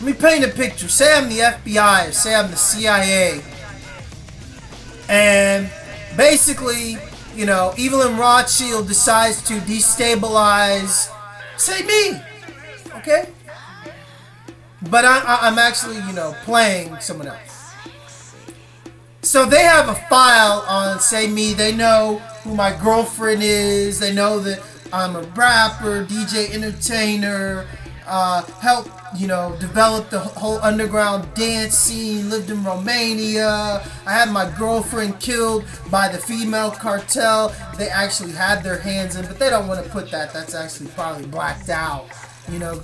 Speaker 1: Let me paint a picture. Say I'm the FBI, or say I'm the CIA, and basically, you know, Evelyn Rothschild decides to destabilize, say, me, okay? But I'm actually, you know, playing someone else. So they have a file on, say, me. They know who my girlfriend is. They know that I'm a rapper, DJ, entertainer, helped, you know, develop the whole underground dance scene, lived in Romania. I had my girlfriend killed by the female cartel. They actually had their hands in, but they don't want to put that. That's actually probably blacked out, you know,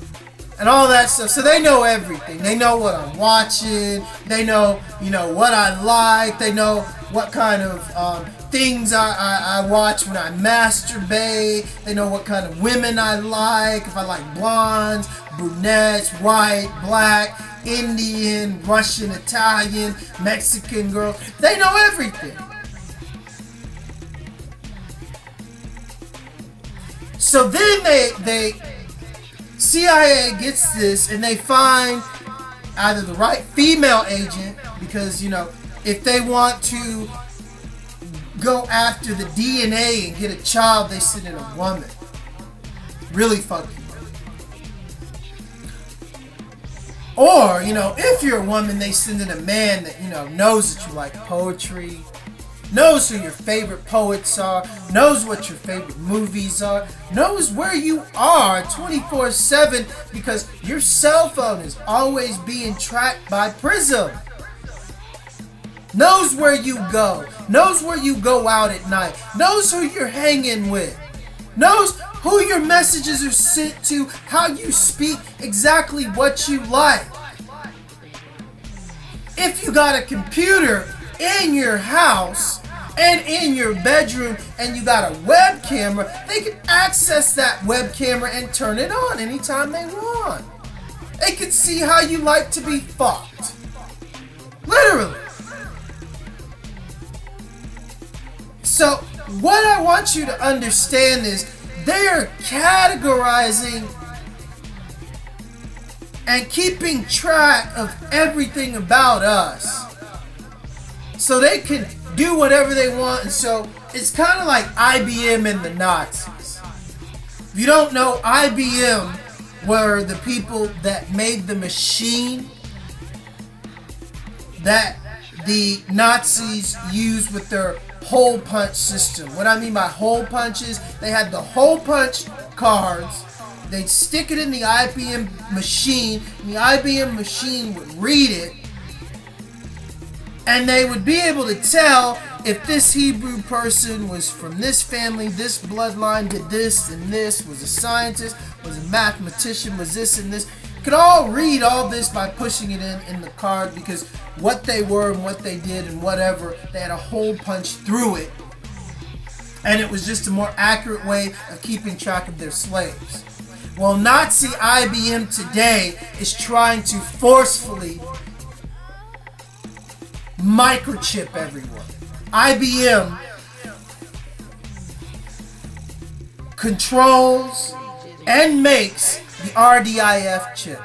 Speaker 1: and all that stuff. So they know everything. They know what I'm watching. They know, you know, what I like. They know what kind of things I watch when I masturbate. They know what kind of women I like. If I like blondes, brunettes, white, black, Indian, Russian, Italian, Mexican girl. They know everything. So then they CIA gets this, and they find either the right female agent, because, you know, if they want to go after the DNA and get a child, they send in a woman. Really funky. Or, you know, if you're a woman, they send in a man that, you know, knows that you like poetry, knows who your favorite poets are, knows what your favorite movies are, knows where you are 24/7, because your cell phone is always being tracked by Prism. Knows where you go, knows where you go out at night, knows who you're hanging with, knows who your messages are sent to, how you speak, exactly what you like. If you got a computer in your house and in your bedroom and you got a web camera, they can access that web camera and turn it on anytime they want. They can see how you like to be fucked. Literally. So what I want you to understand is they are categorizing and keeping track of everything about us. so they can do whatever they want. And so it's kind of like IBM and the Nazis. If you don't know, IBM were the people that made the machine that the Nazis used with their hole punch system. What I mean by hole punches, they had the hole punch cards. They'd stick it in the IBM machine, and the IBM machine would read it, and they would be able to tell if this Hebrew person was from this family, this bloodline, did this and this, was a scientist, was a mathematician, was this and this. You could all read all this by pushing it in the card, because what they were and what they did and whatever, they had a hole punch through it, and it was just a more accurate way of keeping track of their slaves. Well, Nazi IBM today is trying to forcefully microchip everyone. IBM controls and makes the RDIF chip.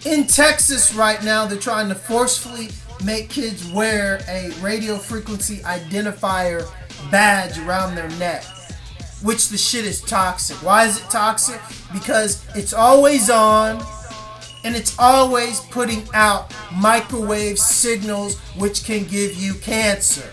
Speaker 1: In Texas right now, they're trying to forcefully make kids wear a radio frequency identifier badge around their neck, which the shit is toxic. Why is it toxic? Because it's always on, and it's always putting out microwave signals which can give you cancer.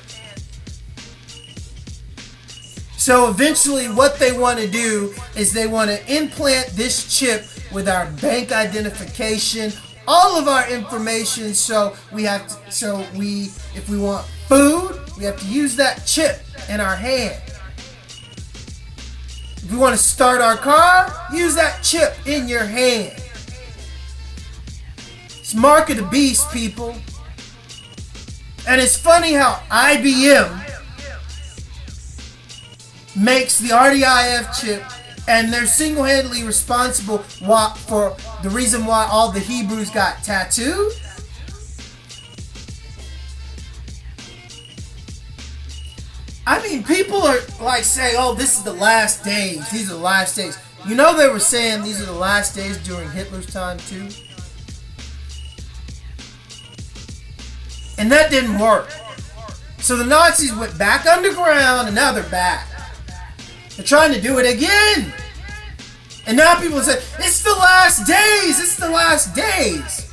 Speaker 1: So eventually what they want to do is they want to implant this chip with our bank identification, all of our information, so if we want food, we have to use that chip in our hand. If we want to start our car, use that chip in your hand. It's mark of the beast, people. And it's funny how IBM makes the RDIF chip, and they're single-handedly responsible for the reason why all the Hebrews got tattooed. I mean, people are like saying, oh, this is the last days. These are the last days. You know they were saying these are the last days during Hitler's time too? And that didn't work. So the Nazis went back underground, and now they're back. They're trying to do it again. And now people say, it's the last days. It's the last days.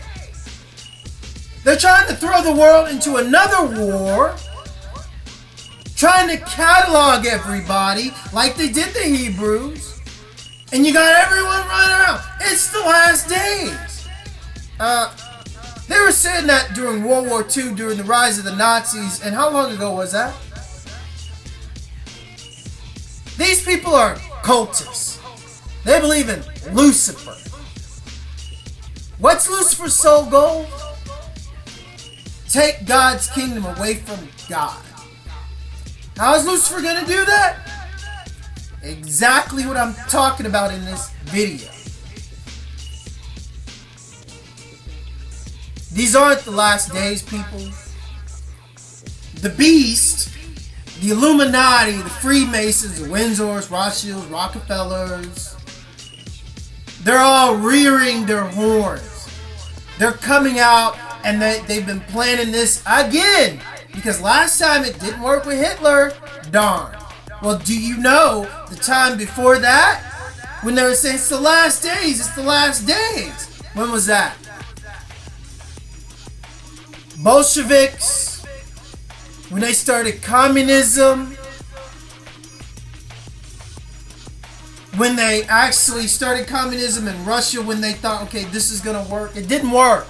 Speaker 1: They're trying to throw the world into another war, trying to catalog everybody like they did the Hebrews. And you got everyone running around. It's the last days. They were saying that during World War II, during the rise of the Nazis. And how long ago was that? These people are cultists. They believe in Lucifer. What's Lucifer's sole goal? Take God's kingdom away from God. How is Lucifer going to do that? Exactly what I'm talking about in this video. These aren't the last days, people. The beast, the Illuminati, the Freemasons, the WINDSORS, Rothschilds, Rockefellers, they're all rearing their horns. They're coming out, and they've been planning this again. Because last time it didn't work with Hitler. Darn. Well, do you know the time before that? When they were saying it's the last days, it's the last days. When was that? Bolsheviks, when they started communism, when they actually started communism in Russia, when they thought, okay, this is going to work. It didn't work.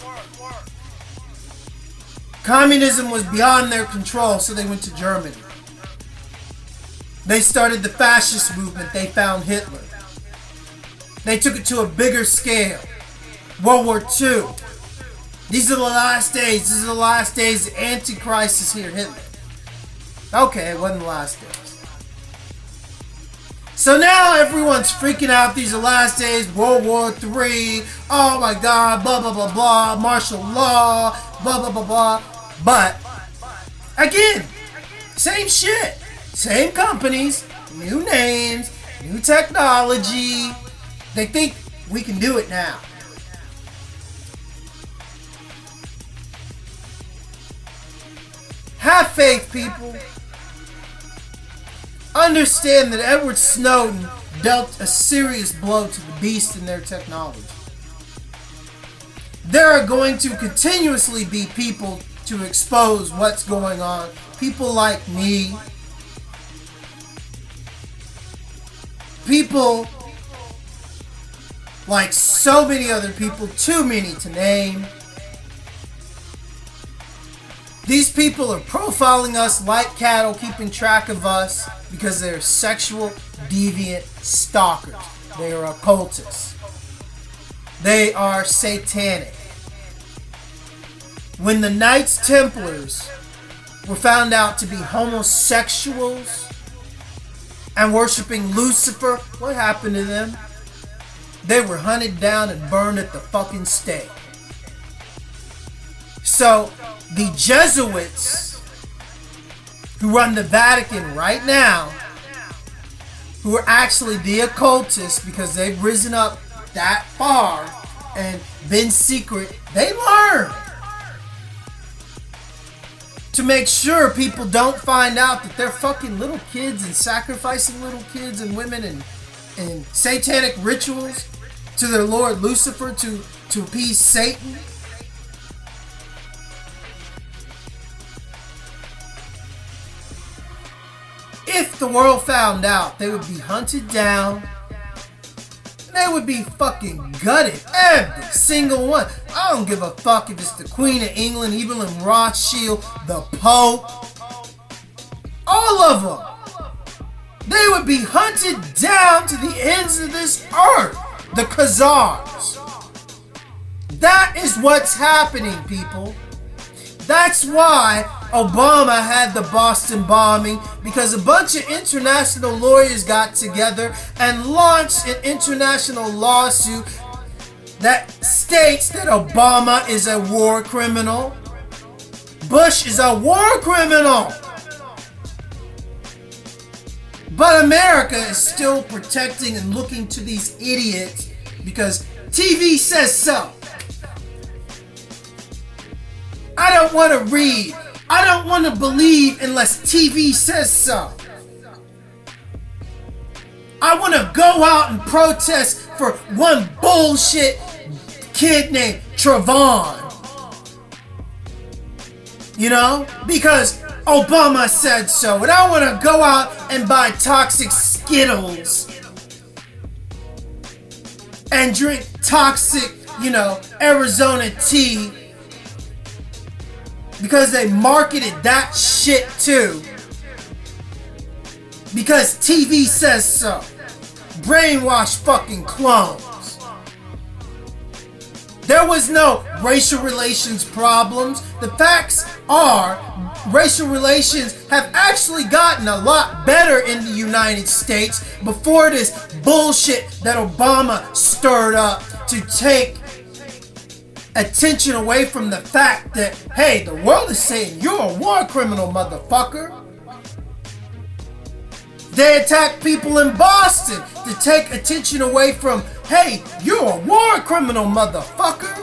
Speaker 1: Communism was beyond their control, so they went to Germany. They started the fascist movement. They found Hitler. They took it to a bigger scale. World War II. These are the last days. These are the last days. The Antichrist is here. Hitler. Okay, it wasn't the last days. So now everyone's freaking out. These are the last days. World War III. Oh my God. Blah, blah, blah, blah. Martial law. Blah, blah, blah, blah. But, again, same shit. Same companies. New names. New technology. They think we can do it now. Have faith, people. Understand that Edward Snowden dealt a serious blow to the beast in their technology. There are going to continuously be people to expose what's going on. People like me. People like so many other people, too many to name. These people are profiling us like cattle, keeping track of us because they're sexual deviant stalkers. They are occultists. They are satanic. When the Knights Templars were found out to be homosexuals and worshiping Lucifer, what happened to them? They were hunted down and burned at the fucking stake. So, the Jesuits who run the Vatican right now, who are actually the occultists because they've risen up that far and been secret, they learn to make sure people don't find out that they're fucking little kids and sacrificing little kids and women and satanic rituals to their Lord Lucifer to appease Satan. If the world found out, they would be hunted down. They would be fucking gutted. Every single one. I don't give a fuck if it's the Queen of England, Evelyn Rothschild, the Pope. All of them. They would be hunted down to the ends of this earth. The Khazars. That is what's happening, people. That's why Obama had the Boston bombing, because a bunch of international lawyers got together and launched an international lawsuit that states that Obama is a war criminal. Bush is a war criminal. But America is still protecting and looking to these idiots because TV says so. I don't want to read. I don't want to believe unless TV says so. I want to go out and protest for one bullshit kid named Trayvon. You know? Because Obama said so. And I want to go out and buy toxic Skittles. And drink toxic, Arizona tea. Because they marketed that shit too. Because TV says so. Brainwashed fucking clones. There was no racial relations problems. The facts are, racial relations have actually gotten a lot better in the United States before this bullshit that Obama stirred up to take attention away from the fact that, hey, the world is saying you're a war criminal, motherfucker. They attacked people in Boston to take attention away from, hey, you're a war criminal, motherfucker.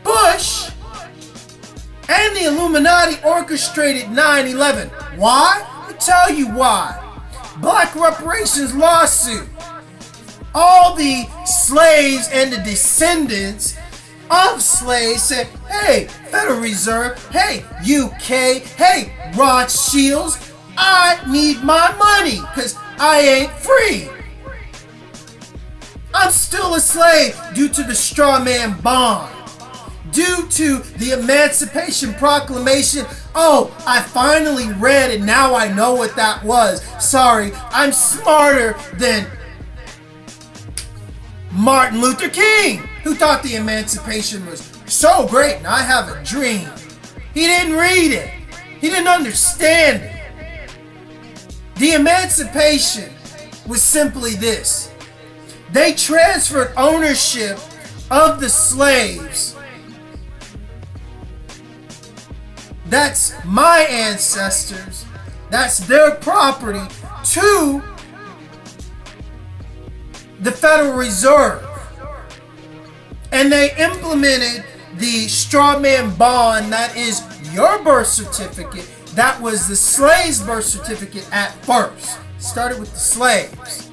Speaker 1: Bush and the Illuminati orchestrated 9/11. Why? I'll tell you why. Black reparations lawsuit. All the slaves and the descendants of slaves said, hey, Federal Reserve, hey, UK, hey, Rothschilds, I need my money because I ain't free. I'm still a slave due to the straw man bond. Due to the Emancipation Proclamation. Oh, I finally read it. Now I know what that was. Sorry, I'm smarter than Martin Luther King, who thought the Emancipation was so great and I have a dream. He didn't read it. He didn't understand it. The Emancipation was simply this. They transferred ownership of the slaves. That's my ancestors. That's their property to the Federal Reserve. And they implemented the straw man bond that is your birth certificate, that was the slave's birth certificate at first. Started with the slaves.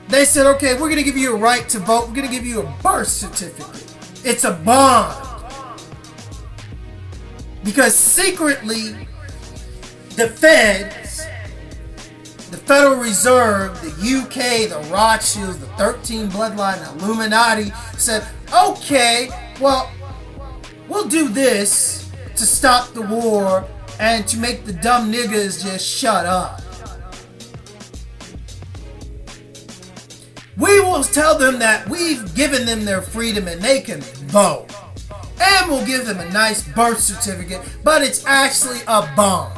Speaker 1: They said, okay, we're going to give you a right to vote. We're going to give you a birth certificate. It's a bond. Because secretly, the Feds, the Federal Reserve, the UK, the Rothschilds, the 13 Bloodline, the Illuminati said, okay, well, we'll do this to stop the war and to make the dumb niggas just shut up. We will tell them that we've given them their freedom and they can vote. And we'll give them a nice birth certificate, but it's actually a bond.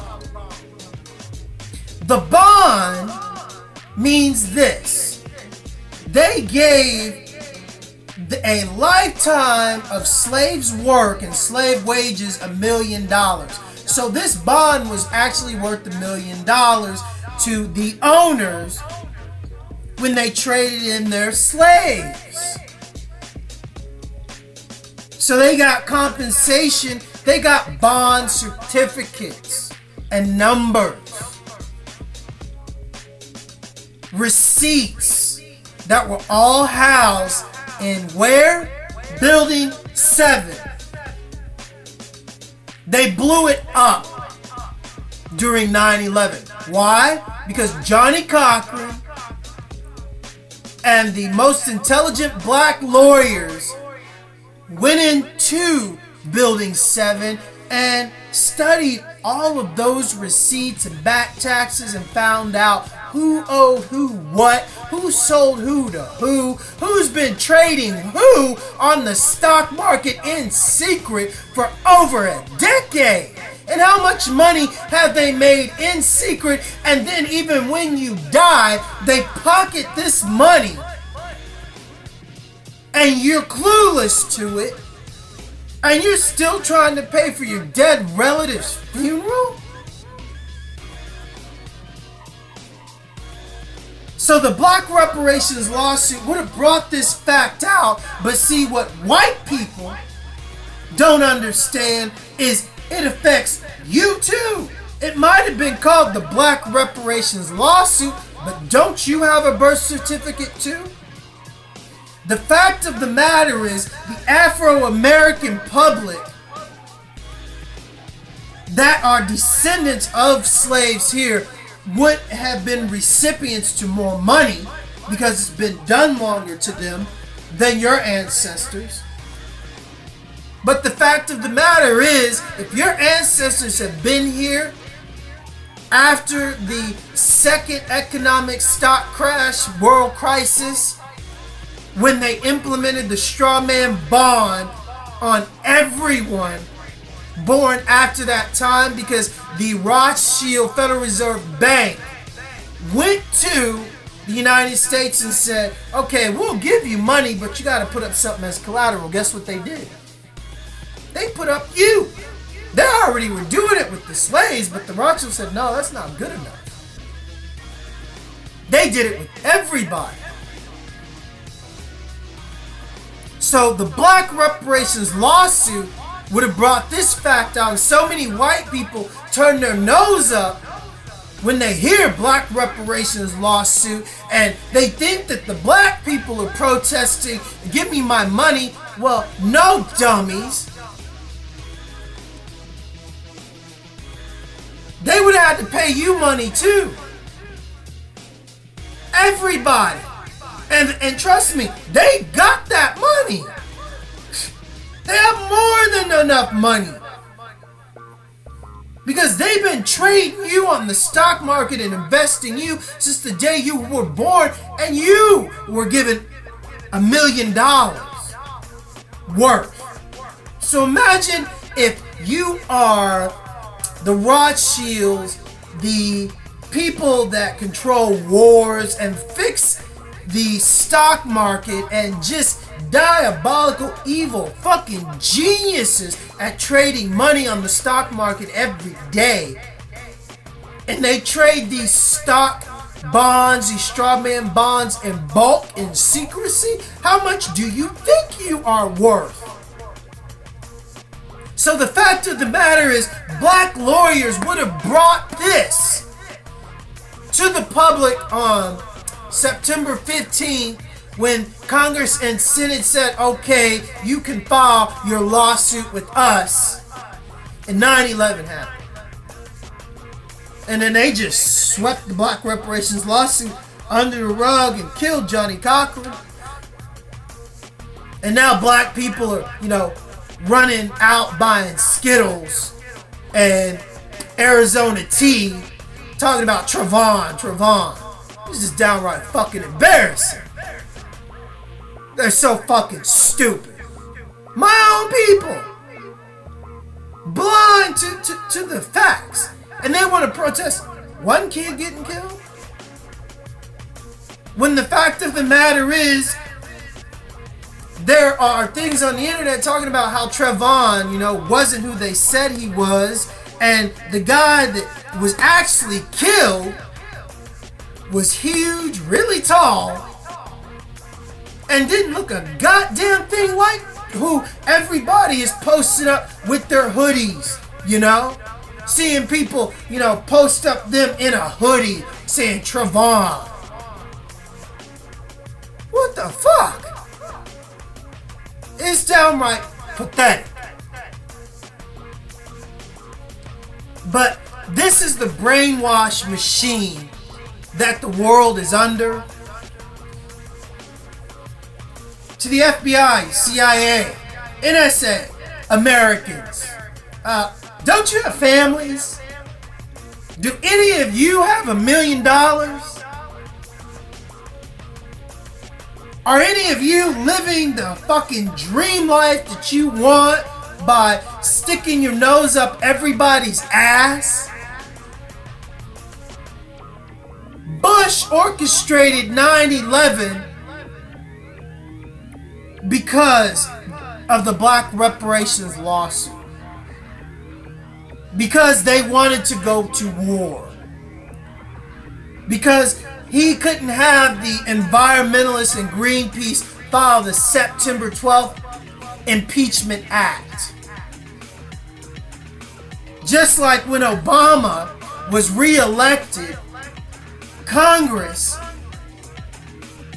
Speaker 1: The bond means this. They gave a lifetime of slaves' work and slave wages $1 million. So this bond was actually worth $1 million to the owners when they traded in their slaves. So they got compensation, they got bond certificates and numbers, receipts that were all housed in where? Building 7. They blew it up during 9/11. Why? Because Johnny Cochran and the most intelligent black lawyers went into Building 7 and studied all of those receipts and back taxes and found out who owed who what, who sold who to who's been trading who on the stock market in secret for over a decade. And how much money have they made in secret? And then even when you die, they pocket this money. And you're clueless to it. And you're still trying to pay for your dead relative's funeral? So the black reparations lawsuit would have brought this fact out, but see, what white people don't understand is it affects you too. It might have been called the black reparations lawsuit, but don't you have a birth certificate too? The fact of the matter is, the Afro-American public that are descendants of slaves here would have been recipients to more money because it's been done longer to them than your ancestors. But the fact of the matter is, if your ancestors have been here after the second economic stock crash, world crisis, when they implemented the straw man bond on everyone born after that time, because the Rothschild Federal Reserve Bank went to the United States and said, okay, we'll give you money, but you got to put up something as collateral. Guess what they did? They put up you. They already were doing it with the slaves, but the Rothschilds said, no, that's not good enough. They did it with everybody. So the black reparations lawsuit would have brought this fact out, and so many white people turn their nose up when they hear black reparations lawsuit, and they think that the black people are protesting, give me my money. Well, no, dummies. They would have had to pay you money too. Everybody. And trust me, they got that money. They have more than enough money. Because they've been trading you on the stock market and investing you since the day you were born, and you were given $1 million worth. So imagine if you are the Rothschilds, the people that control wars and fix the stock market and just diabolical, evil, fucking geniuses at trading money on the stock market every day. And they trade these stock bonds, these straw man bonds in bulk, in secrecy? How much do you think you are worth? So the fact of the matter is, black lawyers would have brought this to the public on September 15th when Congress and Senate said, okay, you can file your lawsuit with us, and 9/11 happened. And then they just swept the black reparations lawsuit under the rug and killed Johnny Cochran. And now black people are, running out buying Skittles and Arizona tea, talking about Trayvon. This is downright fucking embarrassing. They're so fucking stupid. My own people, blind to the facts, and they want to protest one kid getting killed, when the fact of the matter is, there are things on the internet talking about how Trayvon, wasn't who they said he was, and the guy that was actually killed was huge, really tall, and didn't look a goddamn thing like who everybody is posting up with their hoodies, Seeing people, post up them in a hoodie saying Trayvon. What the fuck? It's downright pathetic. But this is the brainwash machine that the world is under. To the FBI, CIA, NSA, Americans, don't you have families? Do any of you have $1 million? Are any of you living the fucking dream life that you want by sticking your nose up everybody's ass? Bush orchestrated 9/11 because of the black reparations lawsuit. Because they wanted to go to war. Because he couldn't have the environmentalists and Greenpeace file the September 12th Impeachment Act. Just like when Obama was re-elected, Congress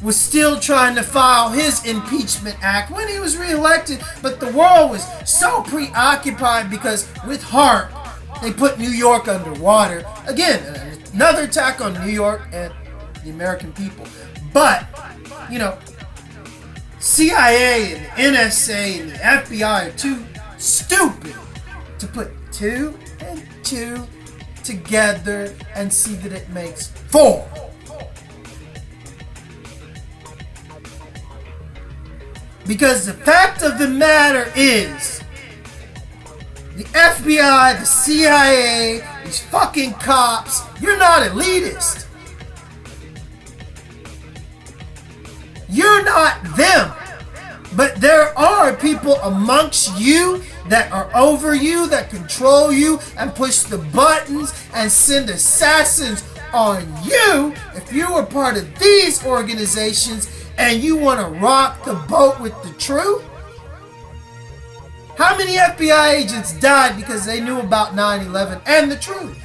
Speaker 1: was still trying to file his impeachment act when he was re-elected, but the world was so preoccupied because with HAARP, they put New York underwater. Again, another attack on New York and the American people. But, CIA and NSA and the FBI are too stupid to put 2 and 2 together and see that it makes 4. Because the fact of the matter is, the FBI, the CIA, these fucking cops, you're not elitist. You're not them. But there are people amongst you that are over you, that control you, and push the buttons and send assassins on you if you were part of these organizations and you want to rock the boat with the truth. How many FBI agents died because they knew about 9/11 and the truth?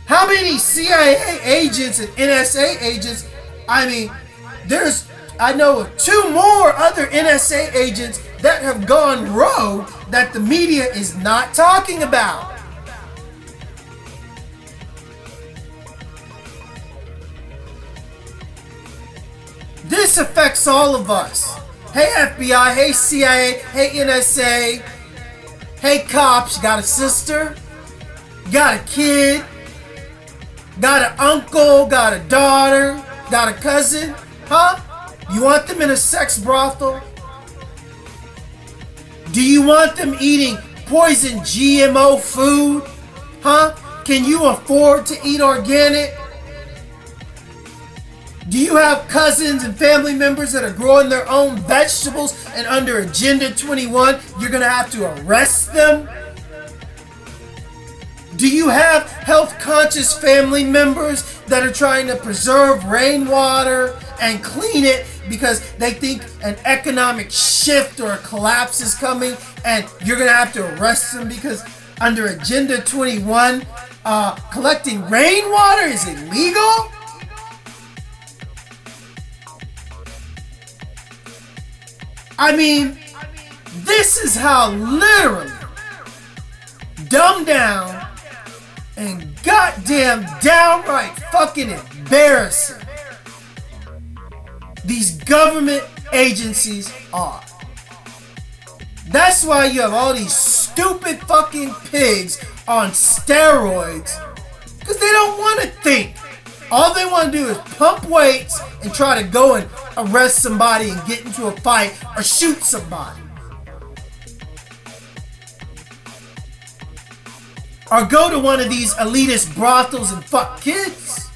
Speaker 1: How many CIA agents and NSA agents? I know of 2 more other NSA agents that have gone rogue that the media is not talking about. This affects all of us. Hey FBI, hey CIA, hey NSA, hey cops, you got a sister, got a kid, got an uncle, got a daughter, got a cousin, huh? You want them in a sex brothel? Do you want them eating poison GMO food? Huh? Can you afford to eat organic? Do you have cousins and family members that are growing their own vegetables and under Agenda 21, you're going to have to arrest them? Do you have health unconscious family members that are trying to preserve rainwater and clean it because they think an economic shift or a collapse is coming, and you're gonna have to arrest them because under Agenda 21, collecting rainwater is illegal? I mean, this is how literally dumbed down and goddamn downright fucking embarrassing these government agencies are. That's why you have all these stupid fucking pigs on steroids, because they don't want to think. All they want to do is pump weights and try to go and arrest somebody and get into a fight or shoot somebody. Or go to one of these elitist brothels and fuck kids.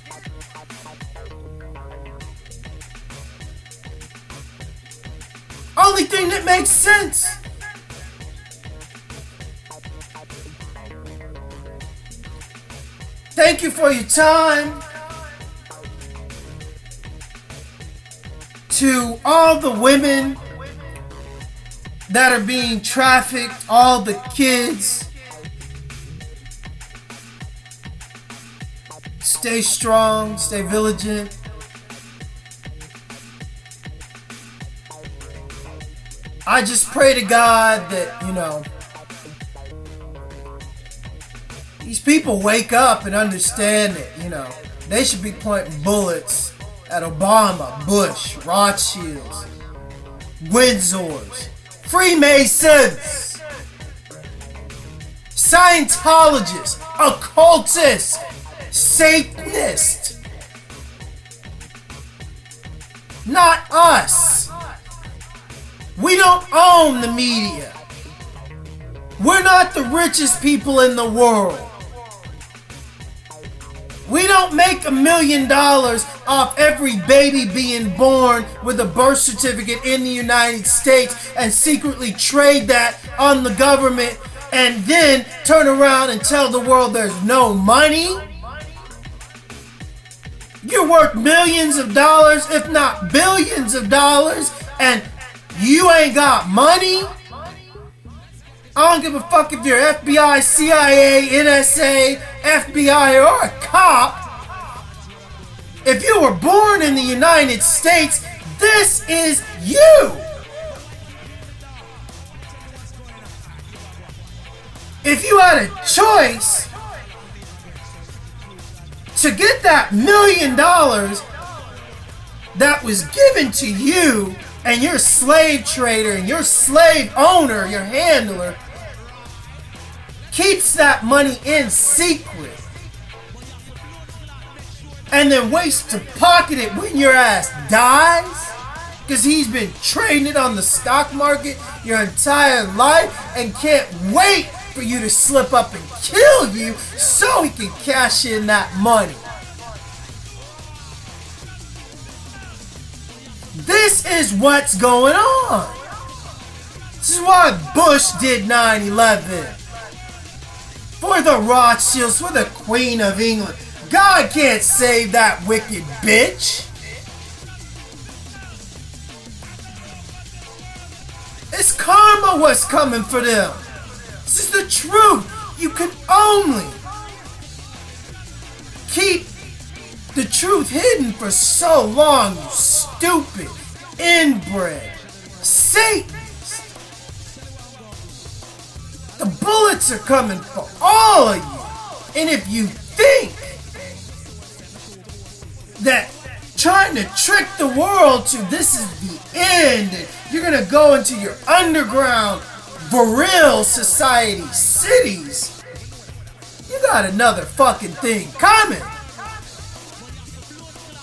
Speaker 1: Only thing that makes sense. Thank you for your time. To all the women that are being trafficked, all the kids, stay strong, stay vigilant. I just pray to God that, you know, these people wake up and understand that, you know, they should be pointing bullets at Obama, Bush, Rothschilds, WINDSORS, Freemasons, Scientologists, occultists, Satanists. Not us. We don't own the media. We're not the richest people in the world. We don't make $1 million off every baby being born with a birth certificate in the United States and secretly trade that on the government and then turn around and tell the world there's no money. You're worth millions of dollars, if not billions of dollars, and you ain't got money? I don't give a fuck if you're FBI, CIA, NSA, FBI, or a cop. If you were born in the United States, this is you. If you had a choice to get that $1 million that was given to you, and your slave trader and your slave owner, your handler, keeps that money in secret and then waits to pocket it when your ass dies because he's been trading it on the stock market your entire life and can't wait for you to slip up and kill you so he can cash in that money. This is what's going on. This is why Bush did 9/11. For the Rothschilds, for the Queen of England. God can't save that wicked bitch. It's karma what's coming for them. This is the truth. You can only keep the truth hidden for so long, you stupid, inbred Satanist. The bullets are coming for all of you. And if you think that trying to trick the world to this is the end, and you're gonna go into your underground virile society cities, you got another fucking thing coming.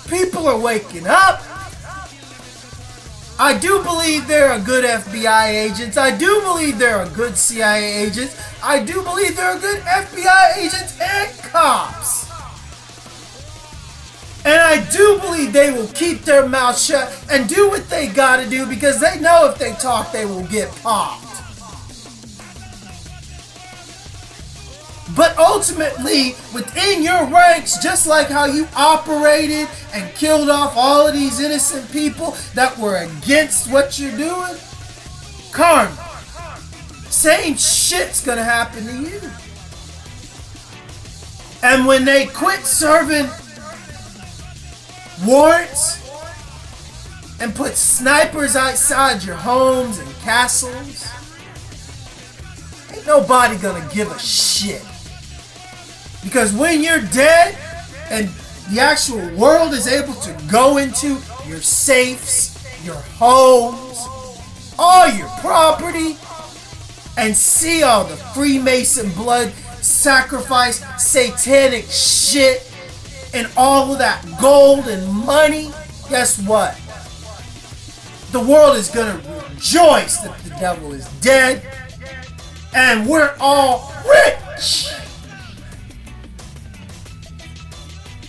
Speaker 1: People are waking up. I do believe there are good FBI agents. I do believe there are good CIA agents. I do believe there are good FBI agents and cops. And I do believe they will keep their mouth shut and do what they gotta do because they know if they talk, they will get popped. But ultimately, within your ranks, just like how you operated and killed off all of these innocent people that were against what you're doing, karma. Same shit's gonna happen to you. And when they quit serving warrants and put snipers outside your homes and castles, ain't nobody gonna give a shit. Because when you're dead and the actual world is able to go into your safes, your homes, all your property, and see all the Freemason blood sacrifice, satanic shit, and all of that gold and money, guess what? The world is gonna rejoice that the devil is dead and we're all rich.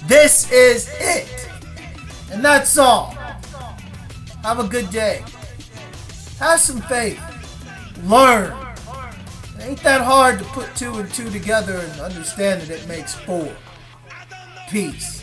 Speaker 1: This is it. And that's all. Have a good day. Have some faith. Learn. It ain't that hard to put 2 and 2 together and understand that it makes 4. Peace.